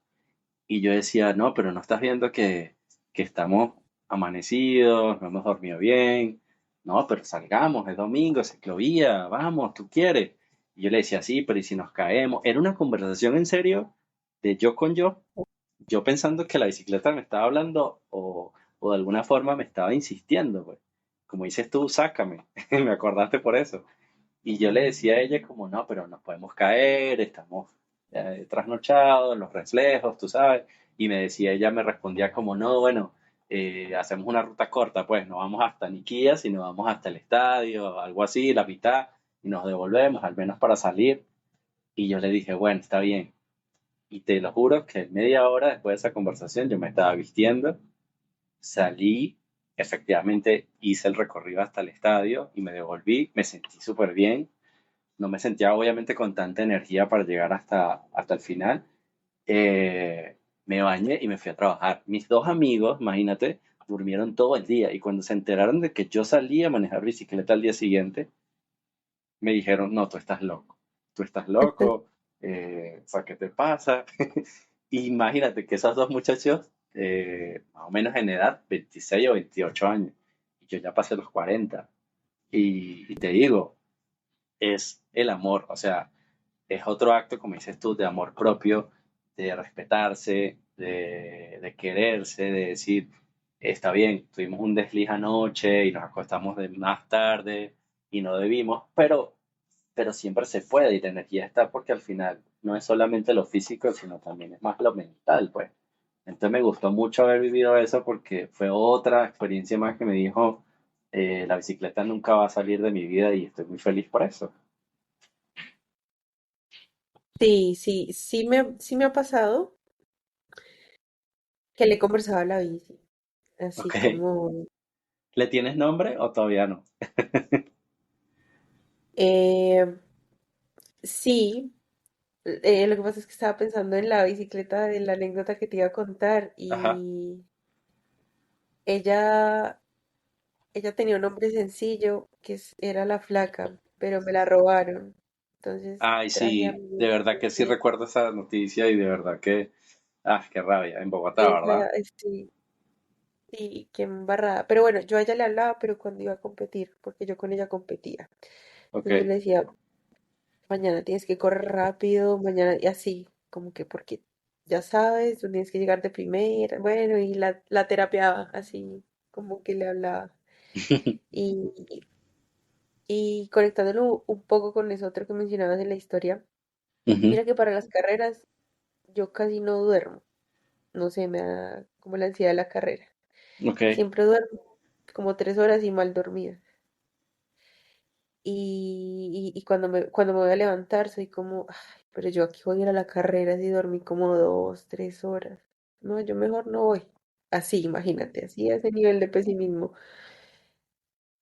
Y yo decía, no, pero no estás viendo que estamos amanecidos, no hemos dormido bien. No, pero salgamos, es domingo, ciclovía, vamos, tú quieres. Y yo le decía, sí, pero ¿y si nos caemos? Era una conversación en serio de yo con yo, yo pensando que la bicicleta me estaba hablando o de alguna forma me estaba insistiendo, pues. Como dices tú, sácame, me acordaste por eso. Y yo le decía a ella como, no, pero nos podemos caer, estamos trasnochados, los reflejos, tú sabes. Y me decía, ella me respondía como, no, bueno, hacemos una ruta corta, pues no vamos hasta Niquía, sino vamos hasta el estadio, algo así, la mitad, y nos devolvemos, al menos para salir. Y yo le dije, bueno, está bien. Y te lo juro que media hora después de esa conversación yo me estaba vistiendo, salí, efectivamente hice el recorrido hasta el estadio y me devolví, me sentí súper bien. No me sentía obviamente con tanta energía para llegar hasta el final. Me bañé y me fui a trabajar. Mis dos amigos, imagínate, durmieron todo el día y cuando se enteraron de que yo salía a manejar bicicleta al día siguiente, me dijeron, no, tú estás loco, o sea, ¿qué te pasa? Imagínate que esos dos muchachos, más o menos en edad, 26 o 28 años, y yo ya pasé los 40, y te digo, es el amor, o sea, es otro acto, como dices tú, de amor propio, de respetarse, de quererse, de decir, está bien, tuvimos un desliz anoche y nos acostamos de más tarde y no debimos, pero siempre se puede y la energía está porque al final no es solamente lo físico, sino también es más lo mental, pues. Entonces me gustó mucho haber vivido eso porque fue otra experiencia más que me dijo, la bicicleta nunca va a salir de mi vida y estoy muy feliz por eso. Sí, sí, sí me ha pasado que le he conversado a la bici, así Ok. como, ¿Le tienes nombre o todavía no? eh, sí, lo que pasa es que estaba pensando en la bicicleta de la anécdota que te iba a contar Ajá. y ella, ella tenía un nombre sencillo era la flaca, pero me la robaron. Entonces Ay, traje a sí, mi de verdad que sí bicicleta. recuerdo esa noticia y de verdad que, qué rabia, en Bogotá, ¿verdad? Esa, sí, sí, qué embarrada. Pero bueno, yo a ella le hablaba, pero cuando iba a competir, porque yo con ella competía. Ok. Entonces yo le decía, mañana tienes que correr rápido, mañana, y así, como que porque ya sabes, tú tienes que llegar de primera, bueno, y la terapiaba, así, como que le hablaba. Y, y conectándolo un poco con eso otro que mencionabas en la historia, Ujú. mira que para las carreras yo casi no duermo, no sé, me da como la ansiedad de la carrera. Ok. Siempre duermo como 3 horas y mal dormida. Y cuando me voy a levantar soy como, "Ay, pero yo aquí voy a ir a la carrera si dormí como 2, 3 horas. No, yo mejor no voy. Así, imagínate, así a ese nivel de pesimismo.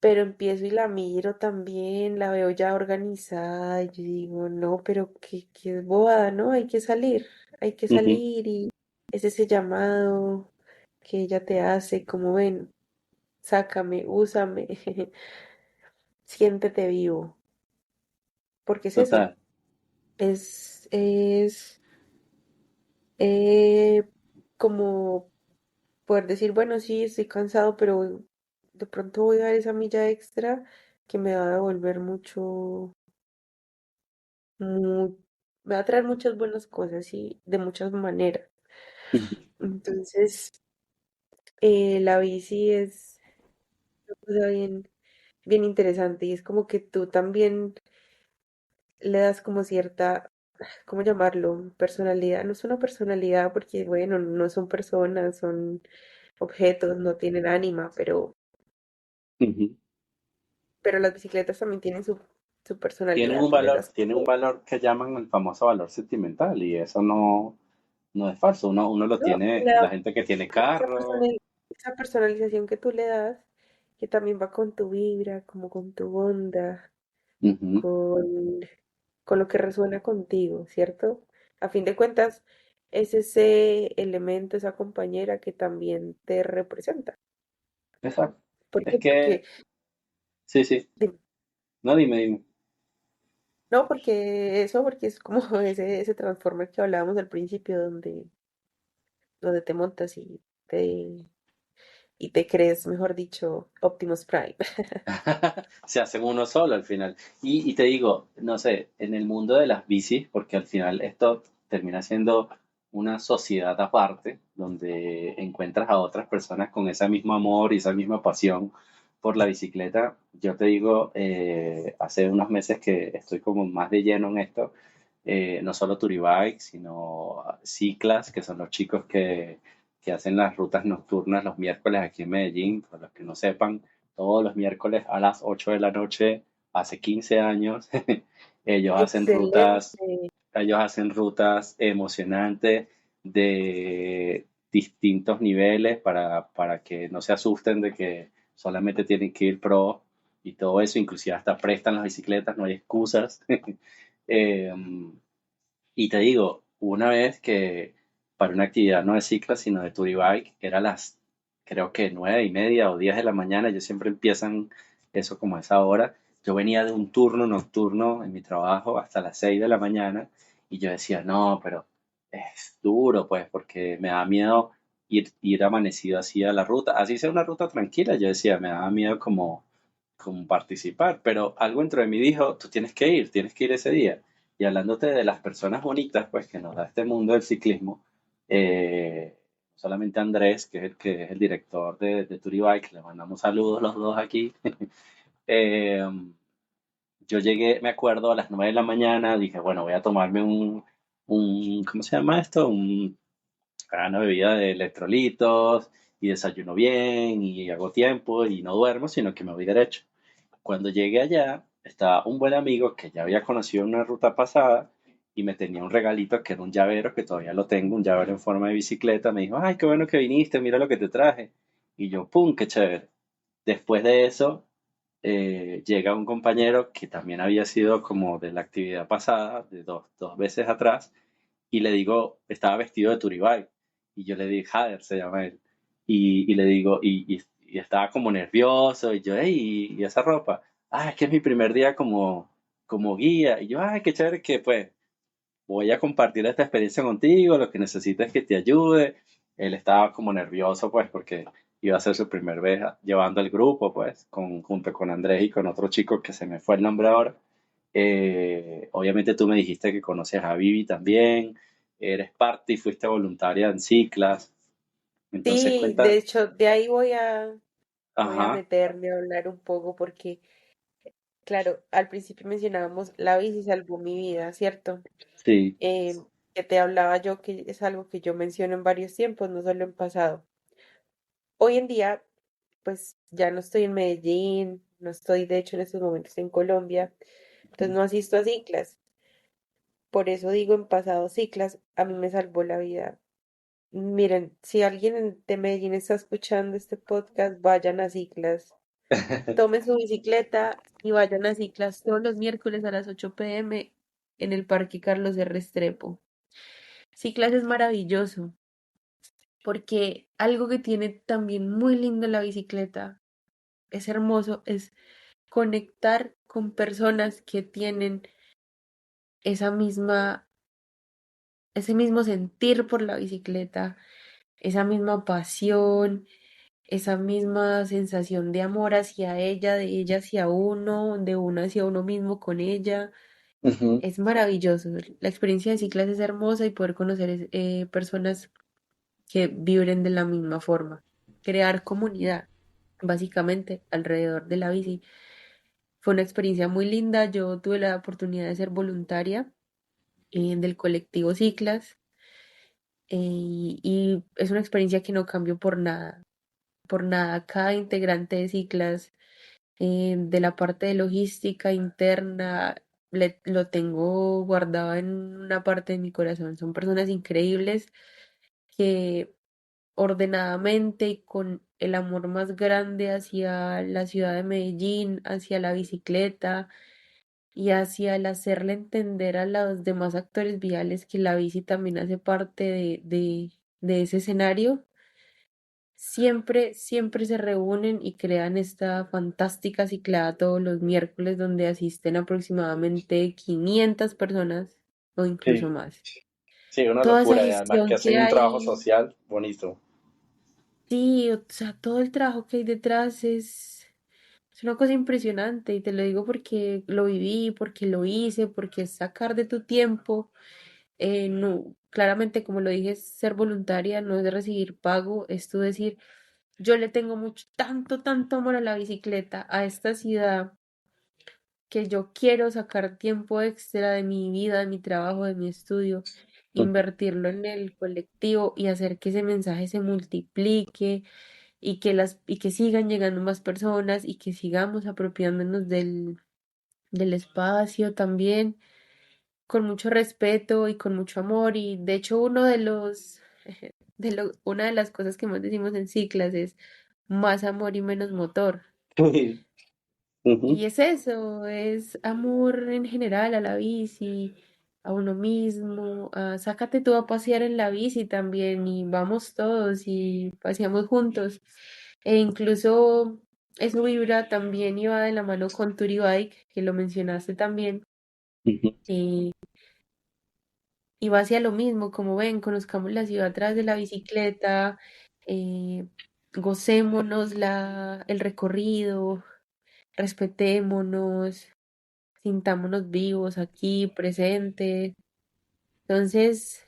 Pero empiezo y la miro también, la veo ya organizada y yo digo, no, pero qué bobada, ¿no? Hay que Ujú. salir y es ese llamado que ella te hace, como ven, sácame, úsame, siéntete vivo, porque es eso. Total. Es eh, como poder decir, bueno, sí, estoy cansado, pero de pronto voy a dar esa milla extra que me va a devolver mu- me va a traer muchas buenas cosas y de muchas maneras. Ujú. Entonces, la bici es una cosa bien interesante y es como que tú también le das como cierta, ¿cómo llamarlo? Personalidad. No es una personalidad porque, bueno, no son personas, son objetos, no tienen ánima, Ujú. pero las bicicletas también tienen su personalidad. Tú le das Tienen un como, valor que llaman el famoso valor sentimental y eso no, no es falso. Uno lo no, tiene, le la da gente que tiene esa carro. esa personalización que tú le das, que también va con tu vibra, como con tu onda, Ujú. con, con lo que resuena contigo, ¿cierto? A fin de cuentas, es ese elemento, esa compañera que también te representa. Exacto. ¿Por Es qué? Porque, que, sí, sí. dime, No, dime. no, porque es como ese Transformer que hablábamos al principio, donde te montas y te crees, mejor dicho, Optimus Prime. Se hacen uno solo al final. Y te digo, no sé, en el mundo de las bicis, porque al final esto termina siendo una sociedad aparte, donde encuentras a otras personas con ese mismo amor y esa misma pasión por la bicicleta. Yo te digo, hace unos meses que estoy como más de lleno en esto, no solo Turibike, sino Ciclas, que son los chicos que hacen las rutas nocturnas los miércoles aquí en Medellín. Para los que no sepan, todos los miércoles a las 8 de la noche, hace 15 años, ellos hacen rutas, Excelente. ellos hacen rutas emocionantes de distintos niveles para que no se asusten de que solamente tienen que ir pro y todo eso, inclusive hasta prestan las bicicletas, no hay excusas. Eh, y te digo, una vez que para una actividad no de cicla, sino de Turibike, era las, creo que 9:30 o 10 de la mañana, ellos siempre empiezan eso como a esa hora. Yo venía de un turno nocturno en mi trabajo hasta las 6 de la mañana y yo decía, no, pero es duro, pues, porque me da miedo ir amanecido así a la ruta, así sea una ruta tranquila, yo decía, me daba miedo como participar, pero algo dentro de mí dijo, tú tienes que ir ese día. Y hablándote de las personas bonitas, pues que nos da este mundo del ciclismo, solamente Andrés, que es el director de Turibike, le mandamos saludos los dos aquí. Eh, yo llegué, me acuerdo, a las 9 de la mañana, dije, bueno, voy a tomarme ¿cómo se llama esto? Una bebida de electrolitos y desayuno bien y hago tiempo y no duermo, sino que me voy derecho. Cuando llegué allá, estaba un buen amigo que ya había conocido en una ruta pasada y me tenía un regalito que era un llavero, que todavía lo tengo, un llavero en forma de bicicleta. Me dijo, ay, qué bueno que viniste, mira lo que te traje. Y yo, ¡pum!, qué chévere. Después de eso, llega un compañero que también había sido como de la actividad pasada, de dos veces atrás, y le digo, estaba vestido de Turibay. Y yo le dije, Jader se llama él. Y le digo, y estaba como nervioso. Y yo, hey, ¿y esa ropa? Ah, es que es mi primer día como guía. Y yo, ay, qué chévere que pues voy a compartir esta experiencia contigo. Lo que necesites es que te ayude. Él estaba como nervioso, pues, porque iba a ser su primer vez llevando el grupo, pues, junto con Andrés y con otro chico que se me fue el nombre ahora. Obviamente tú me dijiste que conoces a Vivi también, eres parte y fuiste voluntaria en Ciclas. Entonces Sí, de cuenta, hecho, de ahí voy a ajá, meterme a hablar un poco porque, claro, al principio mencionábamos la bici salvó mi vida, ¿cierto? sí, Eh, que te hablaba yo que es algo que yo menciono en varios tiempos, no solo en pasado. Hoy en día, pues ya no estoy en Medellín, no estoy de hecho en estos momentos en Colombia, entonces no asisto a ciclas. Por eso digo en pasado ciclas, a mí me salvó la vida. Miren, si alguien de Medellín está escuchando este podcast, vayan a ciclas. Tomen su bicicleta y vayan a ciclas todos los miércoles a las 8 p.m. en el Parque Carlos de Restrepo. Ciclas es maravilloso porque algo que tiene también muy lindo la bicicleta, es hermoso, es conectar con personas que tienen esa misma, ese mismo sentir por la bicicleta, esa misma pasión, esa misma sensación de amor hacia ella, de ella hacia uno, de uno hacia uno mismo con ella. ujú, Es maravilloso. La experiencia de ciclas es hermosa y poder conocer personas que vibren de la misma forma. Crear comunidad, básicamente, alrededor de la bici. Fue una experiencia muy linda. Yo tuve la oportunidad de ser voluntaria del colectivo Ciclas y es una experiencia que no cambio por nada. Por nada, cada integrante de Ciclas, de la parte de logística interna, lo tengo guardado en una parte de mi corazón. Son personas increíbles que ordenadamente y con el amor más grande hacia la ciudad de Medellín, hacia la bicicleta y hacia el hacerle entender a los demás actores viales que la bici también hace parte de ese escenario. Siempre, siempre se reúnen y crean esta fantástica ciclada todos los miércoles donde asisten aproximadamente 500 personas o incluso sí, más. sí, una Toda esa locura y además que gestión hacen que un trabajo hay, social bonito. sí, o sea, todo el trabajo que hay detrás es una cosa impresionante y te lo digo porque lo viví, porque lo hice, porque es sacar de tu tiempo. No. claramente, como lo dije, es ser voluntaria, no es de recibir pago, es tú decir, yo le tengo mucho, tanto, tanto amor a la bicicleta, a esta ciudad, que yo quiero sacar tiempo extra de mi vida, de mi trabajo, de mi estudio, invertirlo en el colectivo y hacer que ese mensaje se multiplique y que sigan llegando más personas y que sigamos apropiándonos del espacio también con mucho respeto y con mucho amor. Y de hecho, una de las cosas que más decimos en ciclas es más amor y menos motor. Sí. Ujú, Y es eso, es amor en general a la bici, a uno mismo, sácate tú a pasear en la bici también y vamos todos y paseamos juntos. E incluso eso vibra también y va de la mano con Turibike, que lo mencionaste también, ujú, eh, y va hacia lo mismo, como ven, conozcamos la ciudad atrás de la bicicleta, eh, gocémonos el recorrido, respetémonos, sintámonos vivos aquí, presentes. Entonces,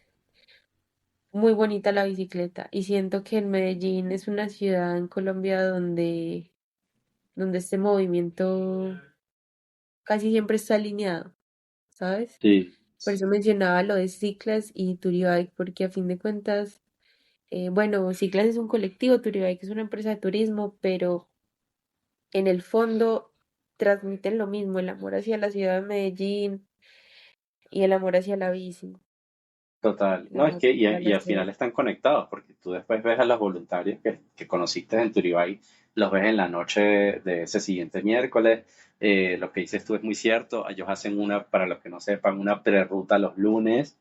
muy bonita la bicicleta. Y siento que en Medellín es una ciudad en Colombia donde este movimiento casi siempre está alineado, ¿sabes? sí, Por eso mencionaba lo de Ciclas y Turibike, porque a fin de cuentas, bueno, Ciclas es un colectivo, Turibike es una empresa de turismo, pero en el fondo transmiten lo mismo, el amor hacia la ciudad de Medellín y el amor hacia la bici, total. el No, es amor que para la y al ciudad. final están conectados, porque tú después ves a los voluntarios que conociste en Turibay, los ves en la noche de ese siguiente miércoles. Lo que dices tú es muy cierto. Ellos hacen una, para los que no sepan, una prerruta los lunes,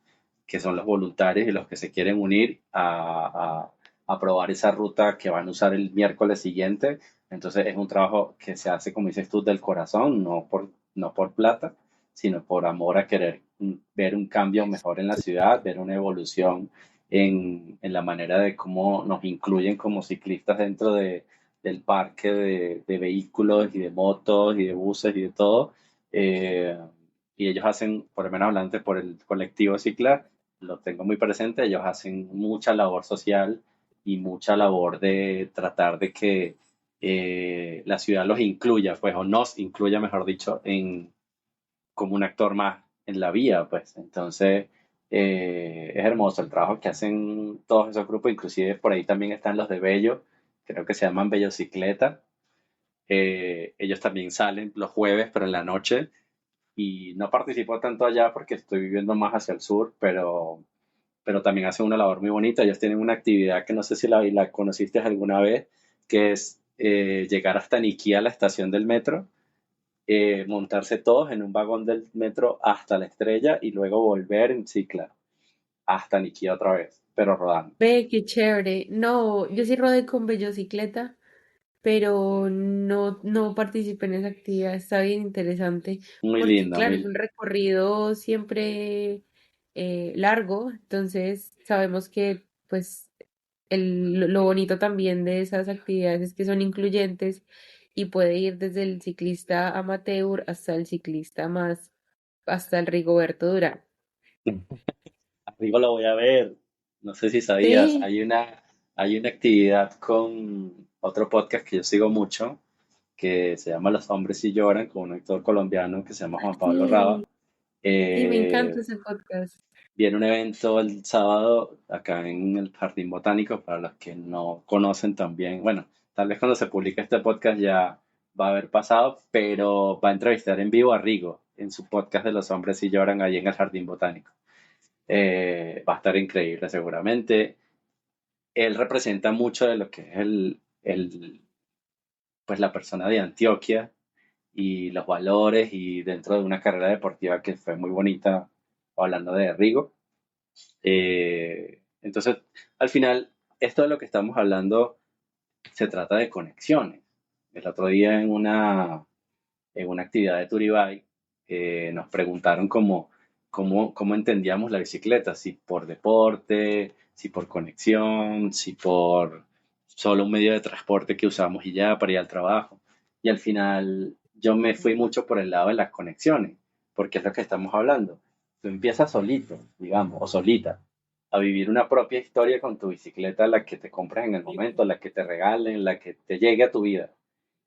que son los voluntarios y los que se quieren unir a probar esa ruta que van a usar el miércoles siguiente. Entonces es un trabajo que se hace, como dices tú, del corazón, no por plata, sino por amor a querer ver un cambio mejor en la ciudad, ver una evolución en la manera de cómo nos incluyen como ciclistas dentro del parque de vehículos y de motos y de buses y de todo. Eh, y ellos hacen, por lo menos hablando por el colectivo Cicla, lo tengo muy presente, ellos hacen mucha labor social y mucha labor de tratar de que la ciudad los incluya, pues, o nos incluya, mejor dicho, como un actor más en la vía, pues. Entonces, es hermoso el trabajo que hacen todos esos grupos, inclusive por ahí también están los de Bello, creo que se llaman Bellocicleta. Ellos también salen los jueves, pero en la noche, y no participo tanto allá porque estoy viviendo más hacia el sur, pero también hacen una labor muy bonita. Ellos tienen una actividad que no sé si la conociste alguna vez, que es llegar hasta Niquía, la estación del metro, montarse todos en un vagón del metro hasta la estrella y luego volver en cicla hasta Niquía otra vez, pero rodando. Ve, qué chévere. No, yo sí rodé con velocicleta, pero no participé en esa actividad. Está bien interesante, Muy porque linda, claro, es muy... un recorrido siempre largo, entonces sabemos que pues lo bonito también de esas actividades es que son incluyentes y puede ir desde el ciclista amateur hasta el ciclista más, hasta el Rigoberto Durán. Arriba lo voy a ver. No sé si sabías, Sí, hay una actividad con otro podcast que yo sigo mucho, que se llama Los hombres y lloran, con un actor colombiano que se llama Juan Pablo Raba. sí, sí, me encanta Eh, ese podcast. Viene un evento el sábado acá en el Jardín Botánico, para los que no conocen también. Bueno, tal vez cuando se publique este podcast ya va a haber pasado, pero va a entrevistar en vivo a Rigo en su podcast de Los hombres y lloran ahí en el Jardín Botánico. Va a estar increíble seguramente. Él representa mucho de lo que es pues la persona de Antioquia y los valores y dentro de una carrera deportiva que fue muy bonita, hablando de Rigo. Entonces, al final, esto de lo que estamos hablando se trata de conexiones. El otro día en una actividad de Turibay nos preguntaron cómo entendíamos la bicicleta, si por deporte, si por conexión, si por solo un medio de transporte que usamos y ya para ir al trabajo. Y al final yo me fui mucho por el lado de las conexiones, porque es lo que estamos hablando. Tú empiezas solito, digamos, o solita, a vivir una propia historia con tu bicicleta, la que te compras en el momento, la que te regalen, la que te llegue a tu vida.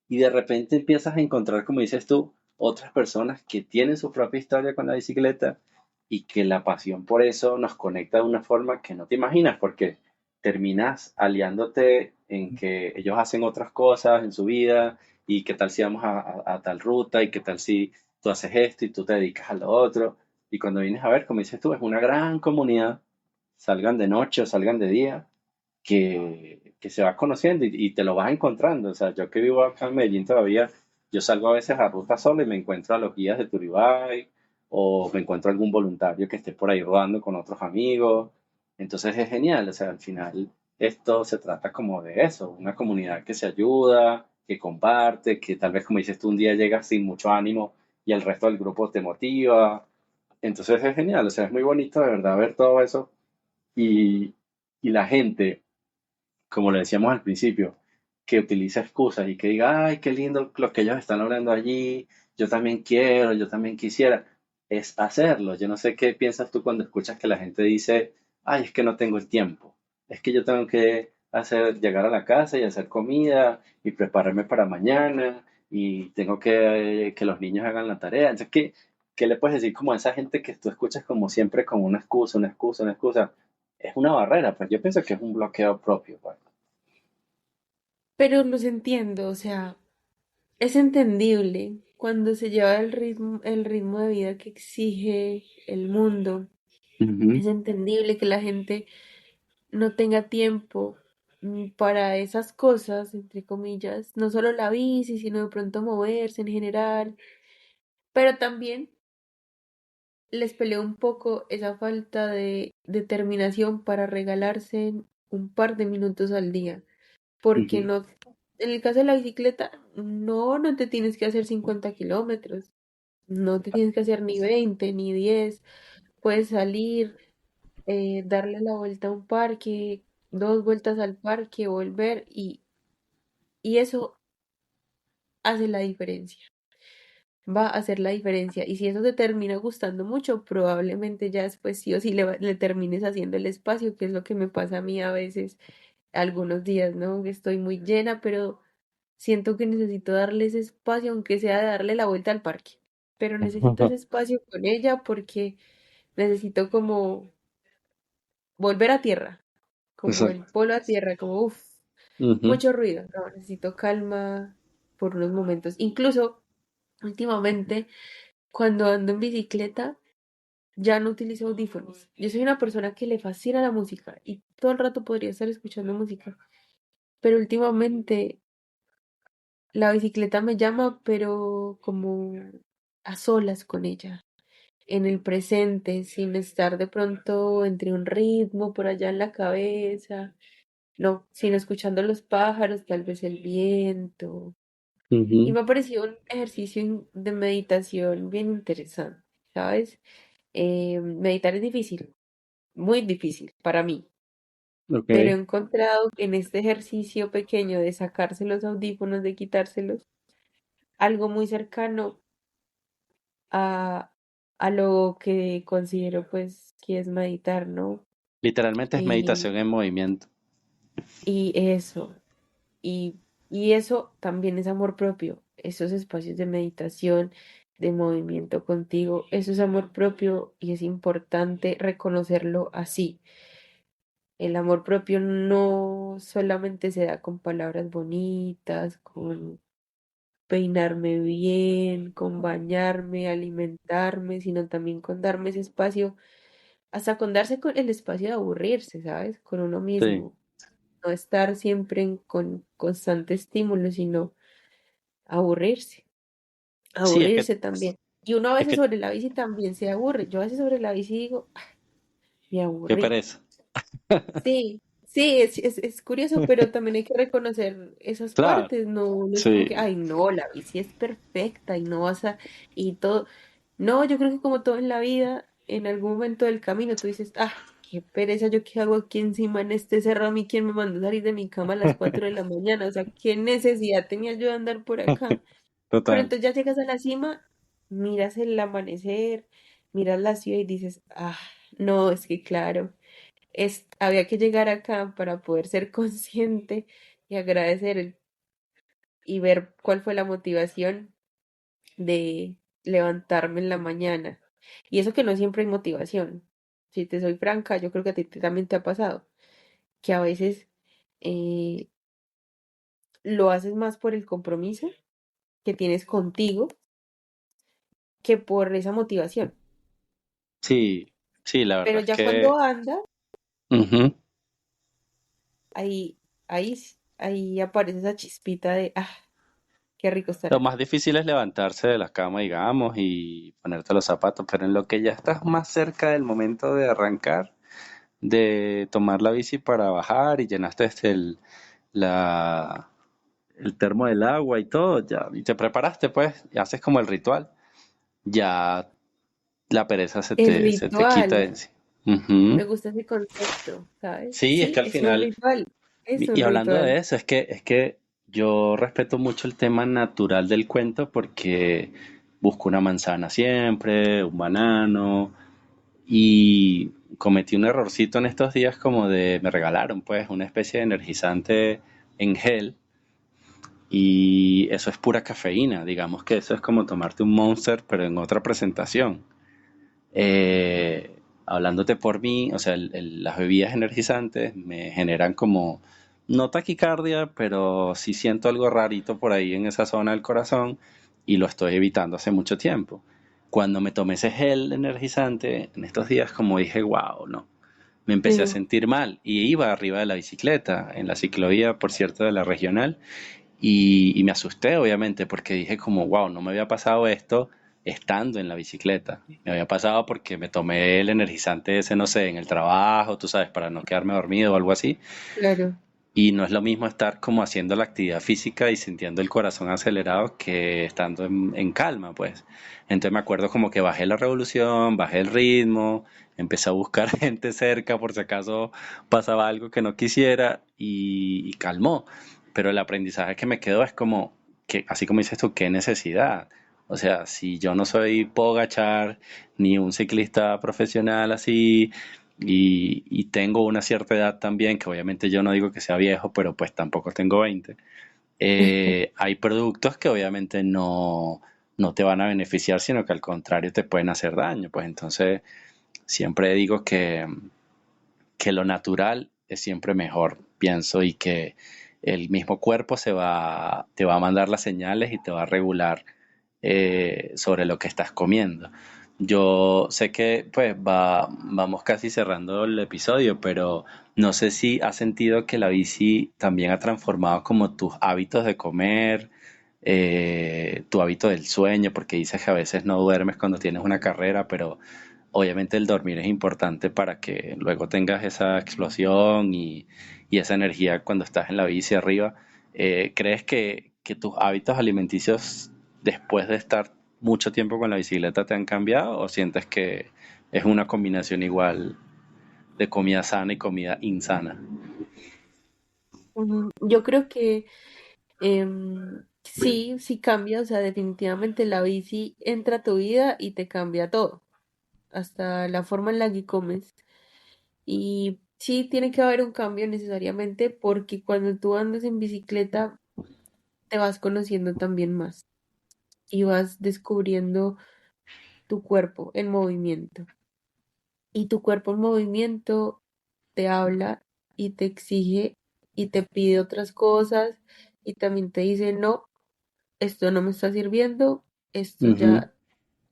Y de repente empiezas a encontrar, como dices tú, otras personas que tienen su propia historia con la bicicleta y que la pasión por eso nos conecta de una forma que no te imaginas, porque terminas aliándote en que ellos hacen otras cosas en su vida y qué tal si vamos a tal ruta y qué tal si tú haces esto y tú te dedicas a lo otro. Y cuando vienes a ver, como dices tú, es una gran comunidad, salgan de noche o salgan de día, que se va conociendo y te lo vas encontrando. O sea, yo que vivo acá en Medellín todavía, yo salgo a veces a ruta solo y me encuentro a los guías de Turibay o me encuentro algún voluntario que esté por ahí rodando con otros amigos. Entonces es genial, o sea, al final esto se trata como de eso, una comunidad que se ayuda, que comparte, que tal vez como dices tú un día llegas sin mucho ánimo y el resto del grupo te motiva. Entonces es genial, o sea, es muy bonito de verdad ver todo eso y, y la gente, como le decíamos al principio, que utiliza excusas y que diga, ay, qué lindo lo que ellos están logrando allí, yo también quiero, yo también quisiera, es hacerlo. Yo no sé qué piensas tú cuando escuchas que la gente dice, ay, es que no tengo el tiempo, es que yo tengo que hacer, llegar a la casa y hacer comida y prepararme para mañana y tengo que los niños hagan la tarea. Entonces, ¿qué le puedes decir como a esa gente que tú escuchas como siempre como una excusa, una excusa, una excusa? Es una barrera, pues yo pienso que es un bloqueo propio, pues. Pero los entiendo, o sea, es entendible cuando se lleva el ritmo de vida que exige el mundo. Ujú, Es entendible que la gente no tenga tiempo para esas cosas, entre comillas, no solo la bici, sino de pronto moverse en general, pero también les peleó un poco esa falta de determinación para regalarse un par de minutos al día, porque ujú, no, en el caso de la bicicleta, no te tienes que hacer 50 kilómetros, no te tienes que hacer ni 20 ni 10, puedes salir, darle la vuelta a un parque, dos vueltas al parque, volver y eso hace la diferencia. Va a hacer la diferencia. Y si eso te termina gustando mucho, probablemente ya después sí o sí le termines haciendo el espacio, que es lo que me pasa a mí a veces, algunos días, ¿no? Que estoy muy llena, pero siento que necesito darle ese espacio, aunque sea de darle la vuelta al parque. Pero necesito ese espacio con ella porque necesito como volver a tierra, como el exacto. polo a tierra, como uff, Ujú, mucho ruido. No, necesito calma por unos momentos. Incluso últimamente, cuando ando en bicicleta, ya no utilizo audífonos. Yo soy una persona que le fascina la música y todo el rato podría estar escuchando música, pero últimamente la bicicleta me llama, pero como a solas con ella, en el presente, sin estar de pronto entre un ritmo por allá en la cabeza, no, sino escuchando los pájaros, tal vez el viento. Y ujú, me ha parecido un ejercicio de meditación bien interesante, ¿sabes? Meditar es difícil, muy difícil para mí, ok. pero he encontrado en este ejercicio pequeño de sacarse los audífonos, de quitárselos, algo muy cercano a, a lo que considero pues que es meditar, ¿no? Literalmente es Y, meditación en movimiento. y eso, y, y eso también es amor propio, esos espacios de meditación, de movimiento contigo, eso es amor propio y es importante reconocerlo así. El amor propio no solamente se da con palabras bonitas, con peinarme bien, con bañarme, alimentarme, sino también con darme ese espacio, hasta con darse con el espacio de aburrirse, ¿sabes? Con uno Sí. mismo, no estar siempre con constante estímulo, sino aburrirse, Sí, aburrirse también. Y uno a es veces que, sobre la bici también se aburre. Yo a veces sobre la bici digo, "Ah, me qué aburrí". pereza. Sí, sí, es curioso, pero también hay que reconocer esas Claro, partes, no, no es como sí, que, ay, no, la bici es perfecta y no vas a, y todo. No, yo creo que como todo en la vida, en algún momento del camino tú dices, ah, qué pereza, yo qué hago aquí encima en este cerro, a mí quién me mandó a salir de mi cama a las 4 de la mañana, o sea, qué necesidad tenía yo de andar por acá. Pero total. entonces ya llegas a la cima, miras el amanecer, miras la ciudad y dices, ah, no, es que claro. había que llegar acá para poder ser consciente y agradecer y ver cuál fue la motivación de levantarme en la mañana. Y eso que no siempre hay motivación. Si te soy franca, yo creo que a ti también te ha pasado, que a veces eh, lo haces más por el compromiso que tienes contigo que por esa motivación. Sí, sí, la Pero verdad es ya que cuando anda, ujú. ahí, ahí aparece esa chispita de, qué rico estar Lo acá. más difícil es levantarse de la cama, digamos, y ponerte los zapatos, pero en lo que ya estás más cerca del momento de arrancar, de tomar la bici para bajar y llenaste la, el termo del agua y todo, ya, y te preparaste pues, y haces como el ritual, ya la pereza El se te quita de ritual, encima. Ujú. me gusta ese concepto, ¿sabes? Sí, es que Sí, al es un final, ritual, es y un hablando de ritual. eso, es que yo respeto mucho el tema natural del cuento porque busco una manzana siempre, un banano, y cometí un errorcito en estos días como de, me regalaron pues una especie de energizante en gel y eso es pura cafeína, digamos que eso es como tomarte un Monster pero en otra presentación. Hablándote por mí, o sea, las bebidas energizantes me generan como, no taquicardia, pero sí siento algo rarito por ahí en esa zona del corazón y lo estoy evitando hace mucho tiempo. Cuando me tomé ese gel energizante, en estos días como dije, wow, no, me empecé a Sí. sentir mal y iba arriba de la bicicleta, en la ciclovía, por cierto, de la regional, y me asusté, obviamente, porque dije como, wow, no me había pasado esto estando en la bicicleta. Me había pasado porque me tomé el energizante ese, no sé, en el trabajo, tú sabes, para no quedarme dormido o algo así. Claro. Y no es lo mismo estar como haciendo la actividad física y sintiendo el corazón acelerado que estando en calma, pues. Entonces me acuerdo como que bajé la revolución, bajé el ritmo, empecé a buscar gente cerca por si acaso pasaba algo que no quisiera y calmó. Pero el aprendizaje que me quedó es como que, así como dices tú, qué necesidad. O sea, si yo no soy Pogachar ni un ciclista profesional así, y tengo una cierta edad también, que obviamente yo no digo que sea viejo, pero pues tampoco tengo 20. Hay productos que obviamente no te van a beneficiar, sino que al contrario te pueden hacer daño. Pues entonces siempre digo que lo natural es siempre mejor, pienso, y que el mismo cuerpo te va a mandar las señales y te va a regular sobre lo que estás comiendo. Yo sé que pues vamos casi cerrando el episodio, pero no sé si has sentido que la bici también ha transformado como tus hábitos de comer, tu hábito del sueño, porque dices que a veces no duermes cuando tienes una carrera, pero obviamente el dormir es importante para que luego tengas esa explosión y esa energía cuando estás en la bici arriba. ¿Crees que tus hábitos alimenticios después de estar mucho tiempo con la bicicleta te han cambiado o sientes que es una combinación igual de comida sana y comida insana? Yo creo que sí, sí cambia, o sea, definitivamente la bici entra a tu vida y te cambia todo, hasta la forma en la que comes. Y sí, tiene que haber un cambio necesariamente porque cuando tú andas en bicicleta te vas conociendo también más y vas descubriendo tu cuerpo en movimiento. Y tu cuerpo en movimiento te habla y te exige y te pide otras cosas y también te dice, no, esto no me está sirviendo, esto Ujú, ya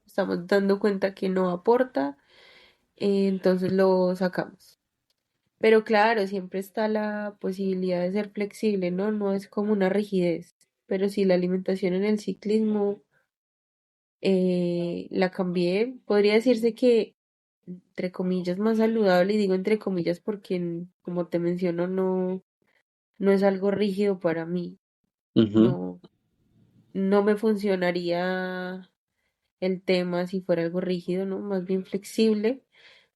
estamos dando cuenta que no aporta, entonces lo sacamos. Pero claro, siempre está la posibilidad de ser flexible, ¿no? No es como una rigidez, pero sí la alimentación en el ciclismo la cambié. Podría decirse que, entre comillas, más saludable, y digo entre comillas porque, como te menciono, no, no es algo rígido para mí. ujú, No, no me funcionaría el tema si fuera algo rígido, ¿no? Más bien flexible.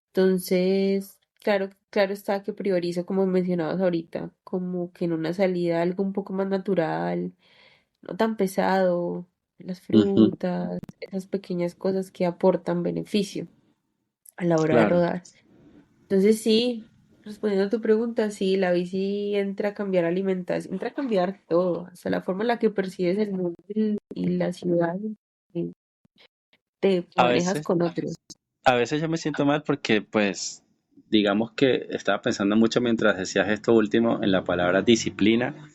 Entonces, claro, claro está que priorizo, como mencionabas ahorita, como que en una salida algo un poco más natural, no tan pesado, las ujú, frutas, esas pequeñas cosas que aportan beneficio a la hora de claro. rodar. Entonces, sí. respondiendo a tu pregunta, sí, la bici entra a cambiar alimentación, entra a cambiar todo, hasta la forma en la que percibes el mundo y la ciudad, y te A manejas veces, con otros. a veces yo me siento mal porque, pues, digamos que estaba pensando mucho mientras decías esto último en la palabra disciplina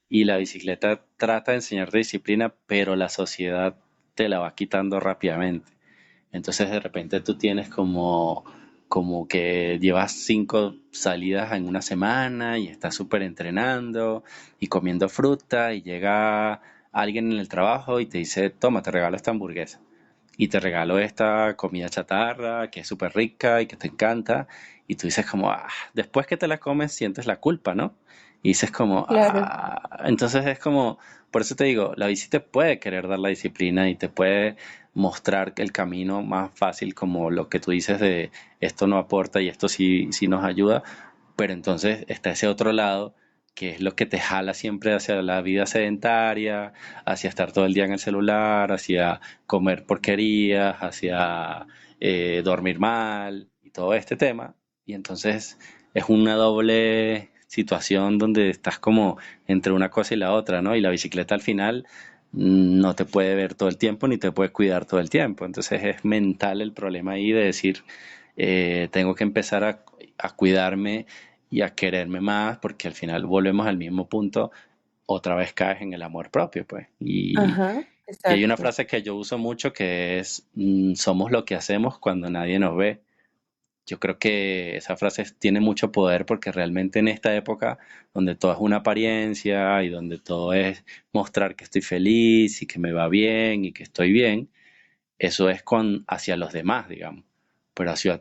y la bicicleta trata de enseñarte disciplina, pero la sociedad te la va quitando rápidamente. Entonces de repente tú tienes como que llevas 5 salidas en una semana y estás súper entrenando y comiendo fruta y llega alguien en el trabajo y te dice, toma, te regalo esta hamburguesa y te regalo esta comida chatarra que es súper rica y que te encanta y tú dices como, después que te la comes sientes la culpa, ¿no? Y dices como, Claro, entonces es como, por eso te digo, la bici te puede querer dar la disciplina y te puede mostrar el camino más fácil como lo que tú dices de esto no aporta y esto sí, sí nos ayuda, pero entonces está ese otro lado que es lo que te jala siempre hacia la vida sedentaria, hacia estar todo el día en el celular, hacia comer porquerías, hacia dormir mal y todo este tema. Y entonces es una doble situación donde estás como entre una cosa y la otra, ¿no? Y la bicicleta al final no te puede ver todo el tiempo ni te puede cuidar todo el tiempo. Entonces es mental el problema ahí de decir, tengo que empezar a cuidarme y a quererme más porque al final volvemos al mismo punto, otra vez caes en el amor propio, pues. ajá, Y hay una exacto. frase que yo uso mucho que es, somos lo que hacemos cuando nadie nos ve. Yo creo que esa frase tiene mucho poder porque realmente en esta época donde todo es una apariencia y donde todo es mostrar que estoy feliz y que me va bien y que estoy bien, eso es hacia los demás, digamos. Pero hacia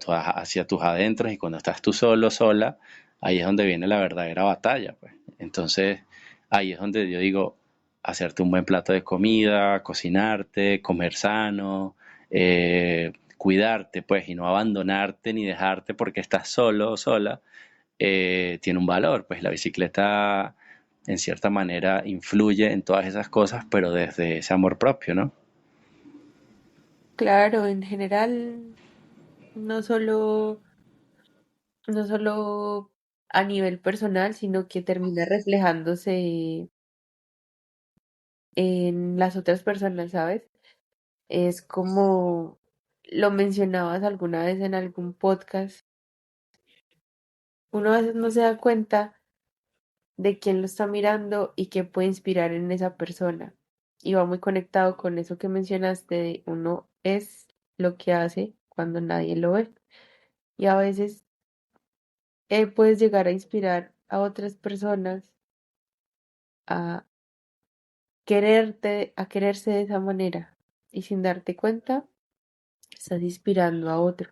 tus adentros y cuando estás tú solo, sola, ahí es donde viene la verdadera batalla, pues. Entonces, ahí es donde yo digo, hacerte un buen plato de comida, cocinarte, comer sano, cuidarte, pues, y no abandonarte ni dejarte porque estás solo o sola, tiene un valor. Pues la bicicleta, en cierta manera, influye en todas esas cosas, pero desde ese amor propio, ¿no? Claro, en general, no solo, no solo a nivel personal, sino que termina reflejándose en las otras personas, ¿sabes? Es como lo mencionabas alguna vez en algún podcast, uno a veces no se da cuenta de quién lo está mirando y qué puede inspirar en esa persona. Y va muy conectado con eso que mencionaste de uno es lo que hace cuando nadie lo ve. Y a veces puedes llegar a inspirar a otras personas a quererte, a quererse de esa manera. Y sin darte cuenta, estás inspirando a otro.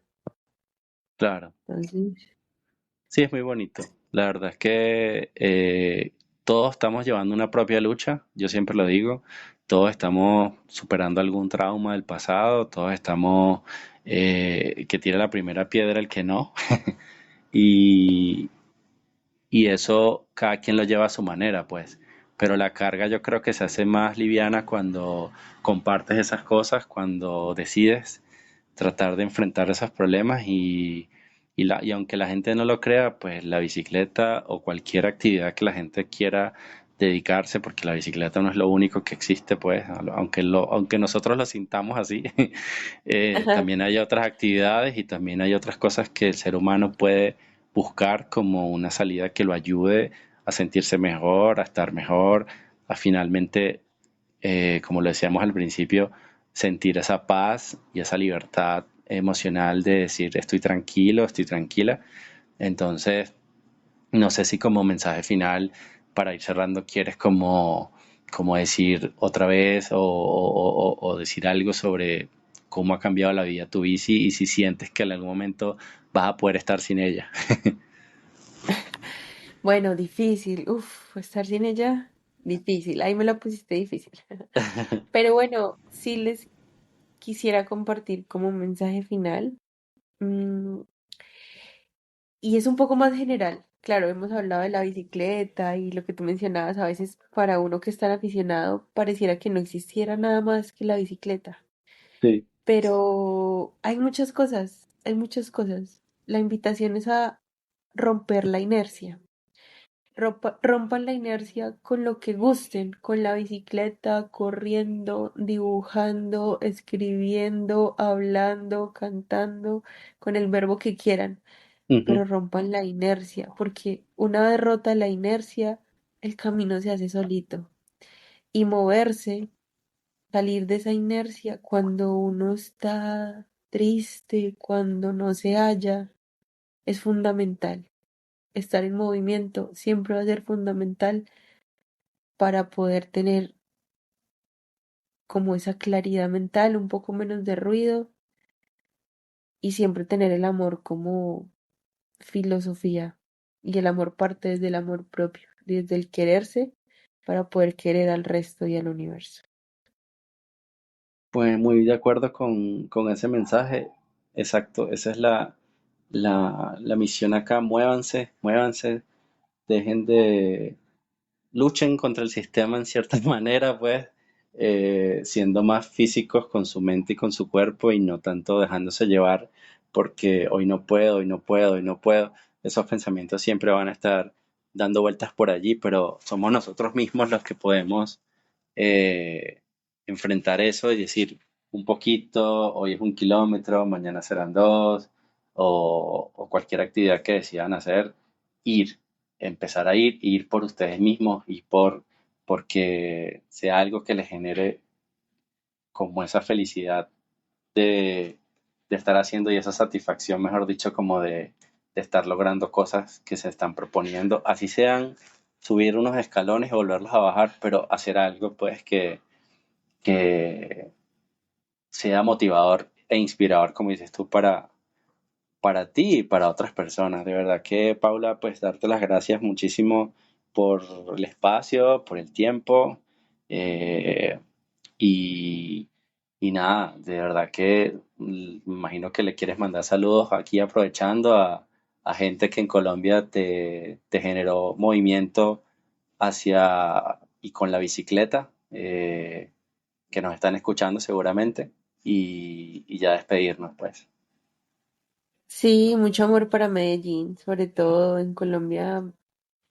Claro. Entonces, Sí, es muy bonito. La verdad es que todos estamos llevando una propia lucha, yo siempre lo digo, todos estamos superando algún trauma del pasado, todos estamos, que tire la primera piedra el que no, y, y eso cada quien lo lleva a su manera, pues. Pero la carga yo creo que se hace más liviana cuando compartes esas cosas, cuando decides tratar de enfrentar esos problemas y aunque la gente no lo crea, pues la bicicleta o cualquier actividad que la gente quiera dedicarse, porque la bicicleta no es lo único que existe, pues, aunque nosotros lo sintamos así, ajá, también hay otras actividades y también hay otras cosas que el ser humano puede buscar como una salida que lo ayude a sentirse mejor, a estar mejor, a finalmente, como lo decíamos al principio, sentir esa paz y esa libertad emocional de decir estoy tranquilo, estoy tranquila. Entonces, no sé si como mensaje final para ir cerrando quieres como decir otra vez o decir algo sobre cómo ha cambiado la vida tu bici y si sientes que en algún momento vas a poder estar sin ella. bueno, difícil. Uf, estar sin ella, difícil. Ahí me la pusiste difícil. Pero bueno, sí les quisiera compartir como un mensaje final. mm, y es un poco más general. Claro, hemos hablado de la bicicleta y lo que tú mencionabas, a veces para uno que es tan aficionado, pareciera que no existiera nada más que la bicicleta. Sí, Pero hay muchas cosas, hay muchas cosas. La invitación es a romper la inercia. Rompan la inercia con lo que gusten, con la bicicleta, corriendo, dibujando, escribiendo, hablando, cantando, con el verbo que quieran, Ujú. pero rompan la inercia, porque una vez rota la inercia, el camino se hace solito. Y moverse, salir de esa inercia cuando uno está triste, cuando no se halla, es fundamental. Estar en movimiento siempre va a ser fundamental para poder tener como esa claridad mental, un poco menos de ruido y siempre tener el amor como filosofía. Y el amor parte desde el amor propio, desde el quererse para poder querer al resto y al universo. Pues muy de acuerdo con ese mensaje. Exacto, esa es la misión acá. Muévanse, muévanse, dejen de, luchen contra el sistema en cierta manera, pues, siendo más físicos con su mente y con su cuerpo y no tanto dejándose llevar porque hoy no puedo, hoy no puedo, hoy no puedo. Esos pensamientos siempre van a estar dando vueltas por allí, pero somos nosotros mismos los que podemos eh, enfrentar eso y decir un poquito, hoy es 1 kilómetro, mañana serán dos, o cualquier actividad que decidan hacer, ir, empezar a ir por ustedes mismos y porque sea algo que les genere como esa felicidad de, de estar haciendo y esa satisfacción, mejor dicho, como de estar logrando cosas que se están proponiendo, así sean subir unos escalones y volverlos a bajar, pero hacer algo pues que sea motivador e inspirador, como dices tú, para ti y para otras personas. De verdad que, Paula, pues darte las gracias muchísimo por el espacio, por el tiempo. eh, y, y nada, de verdad que me imagino que le quieres mandar saludos aquí aprovechando a gente que en Colombia te generó movimiento hacia y con la bicicleta, que nos están escuchando seguramente, y ya despedirnos, pues. Sí, mucho amor para Medellín, sobre todo en Colombia,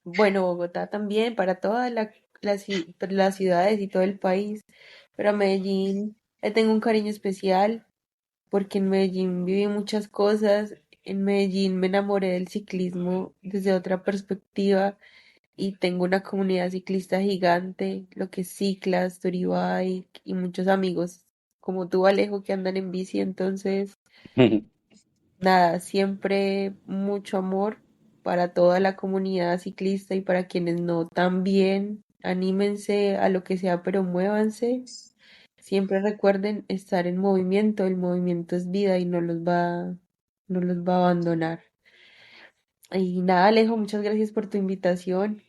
bueno, Bogotá también, para todas las ciudades y todo el país, pero a Medellín le tengo un cariño especial porque en Medellín viví muchas cosas, en Medellín me enamoré del ciclismo desde otra perspectiva y tengo una comunidad ciclista gigante, lo que es Ciclas, Turibike y muchos amigos como tú, Alejo, que andan en bici, entonces, nada, siempre mucho amor para toda la comunidad ciclista y para quienes no también, anímense a lo que sea, pero muévanse. Siempre recuerden estar en movimiento, el movimiento es vida y no los va a abandonar. Y nada, Alejo, muchas gracias por tu invitación.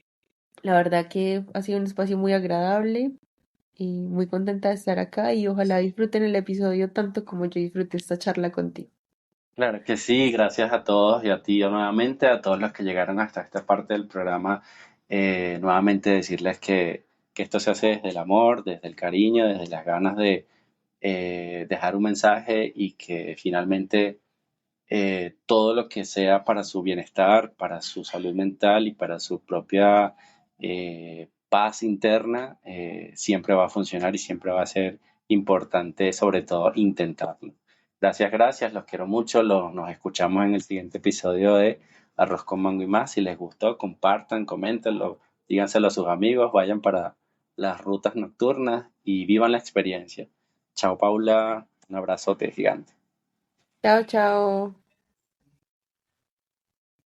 La verdad que ha sido un espacio muy agradable y muy contenta de estar acá y ojalá disfruten el episodio tanto como yo disfruté esta charla contigo. Claro que sí, gracias a todos y a ti nuevamente, a todos los que llegaron hasta esta parte del programa. Nuevamente decirles que esto se hace desde el amor, desde el cariño, desde las ganas de dejar un mensaje y que finalmente todo lo que sea para su bienestar, para su salud mental y para su propia paz interna, siempre va a funcionar y siempre va a ser importante, sobre todo, intentarlo. Gracias, gracias, los quiero mucho, nos escuchamos en el siguiente episodio de Arroz con Mango y más. Si les gustó, compartan, coméntenlo, díganselo a sus amigos, vayan para las rutas nocturnas y vivan la experiencia. Chao, Paula, un abrazote gigante. Chao, chao.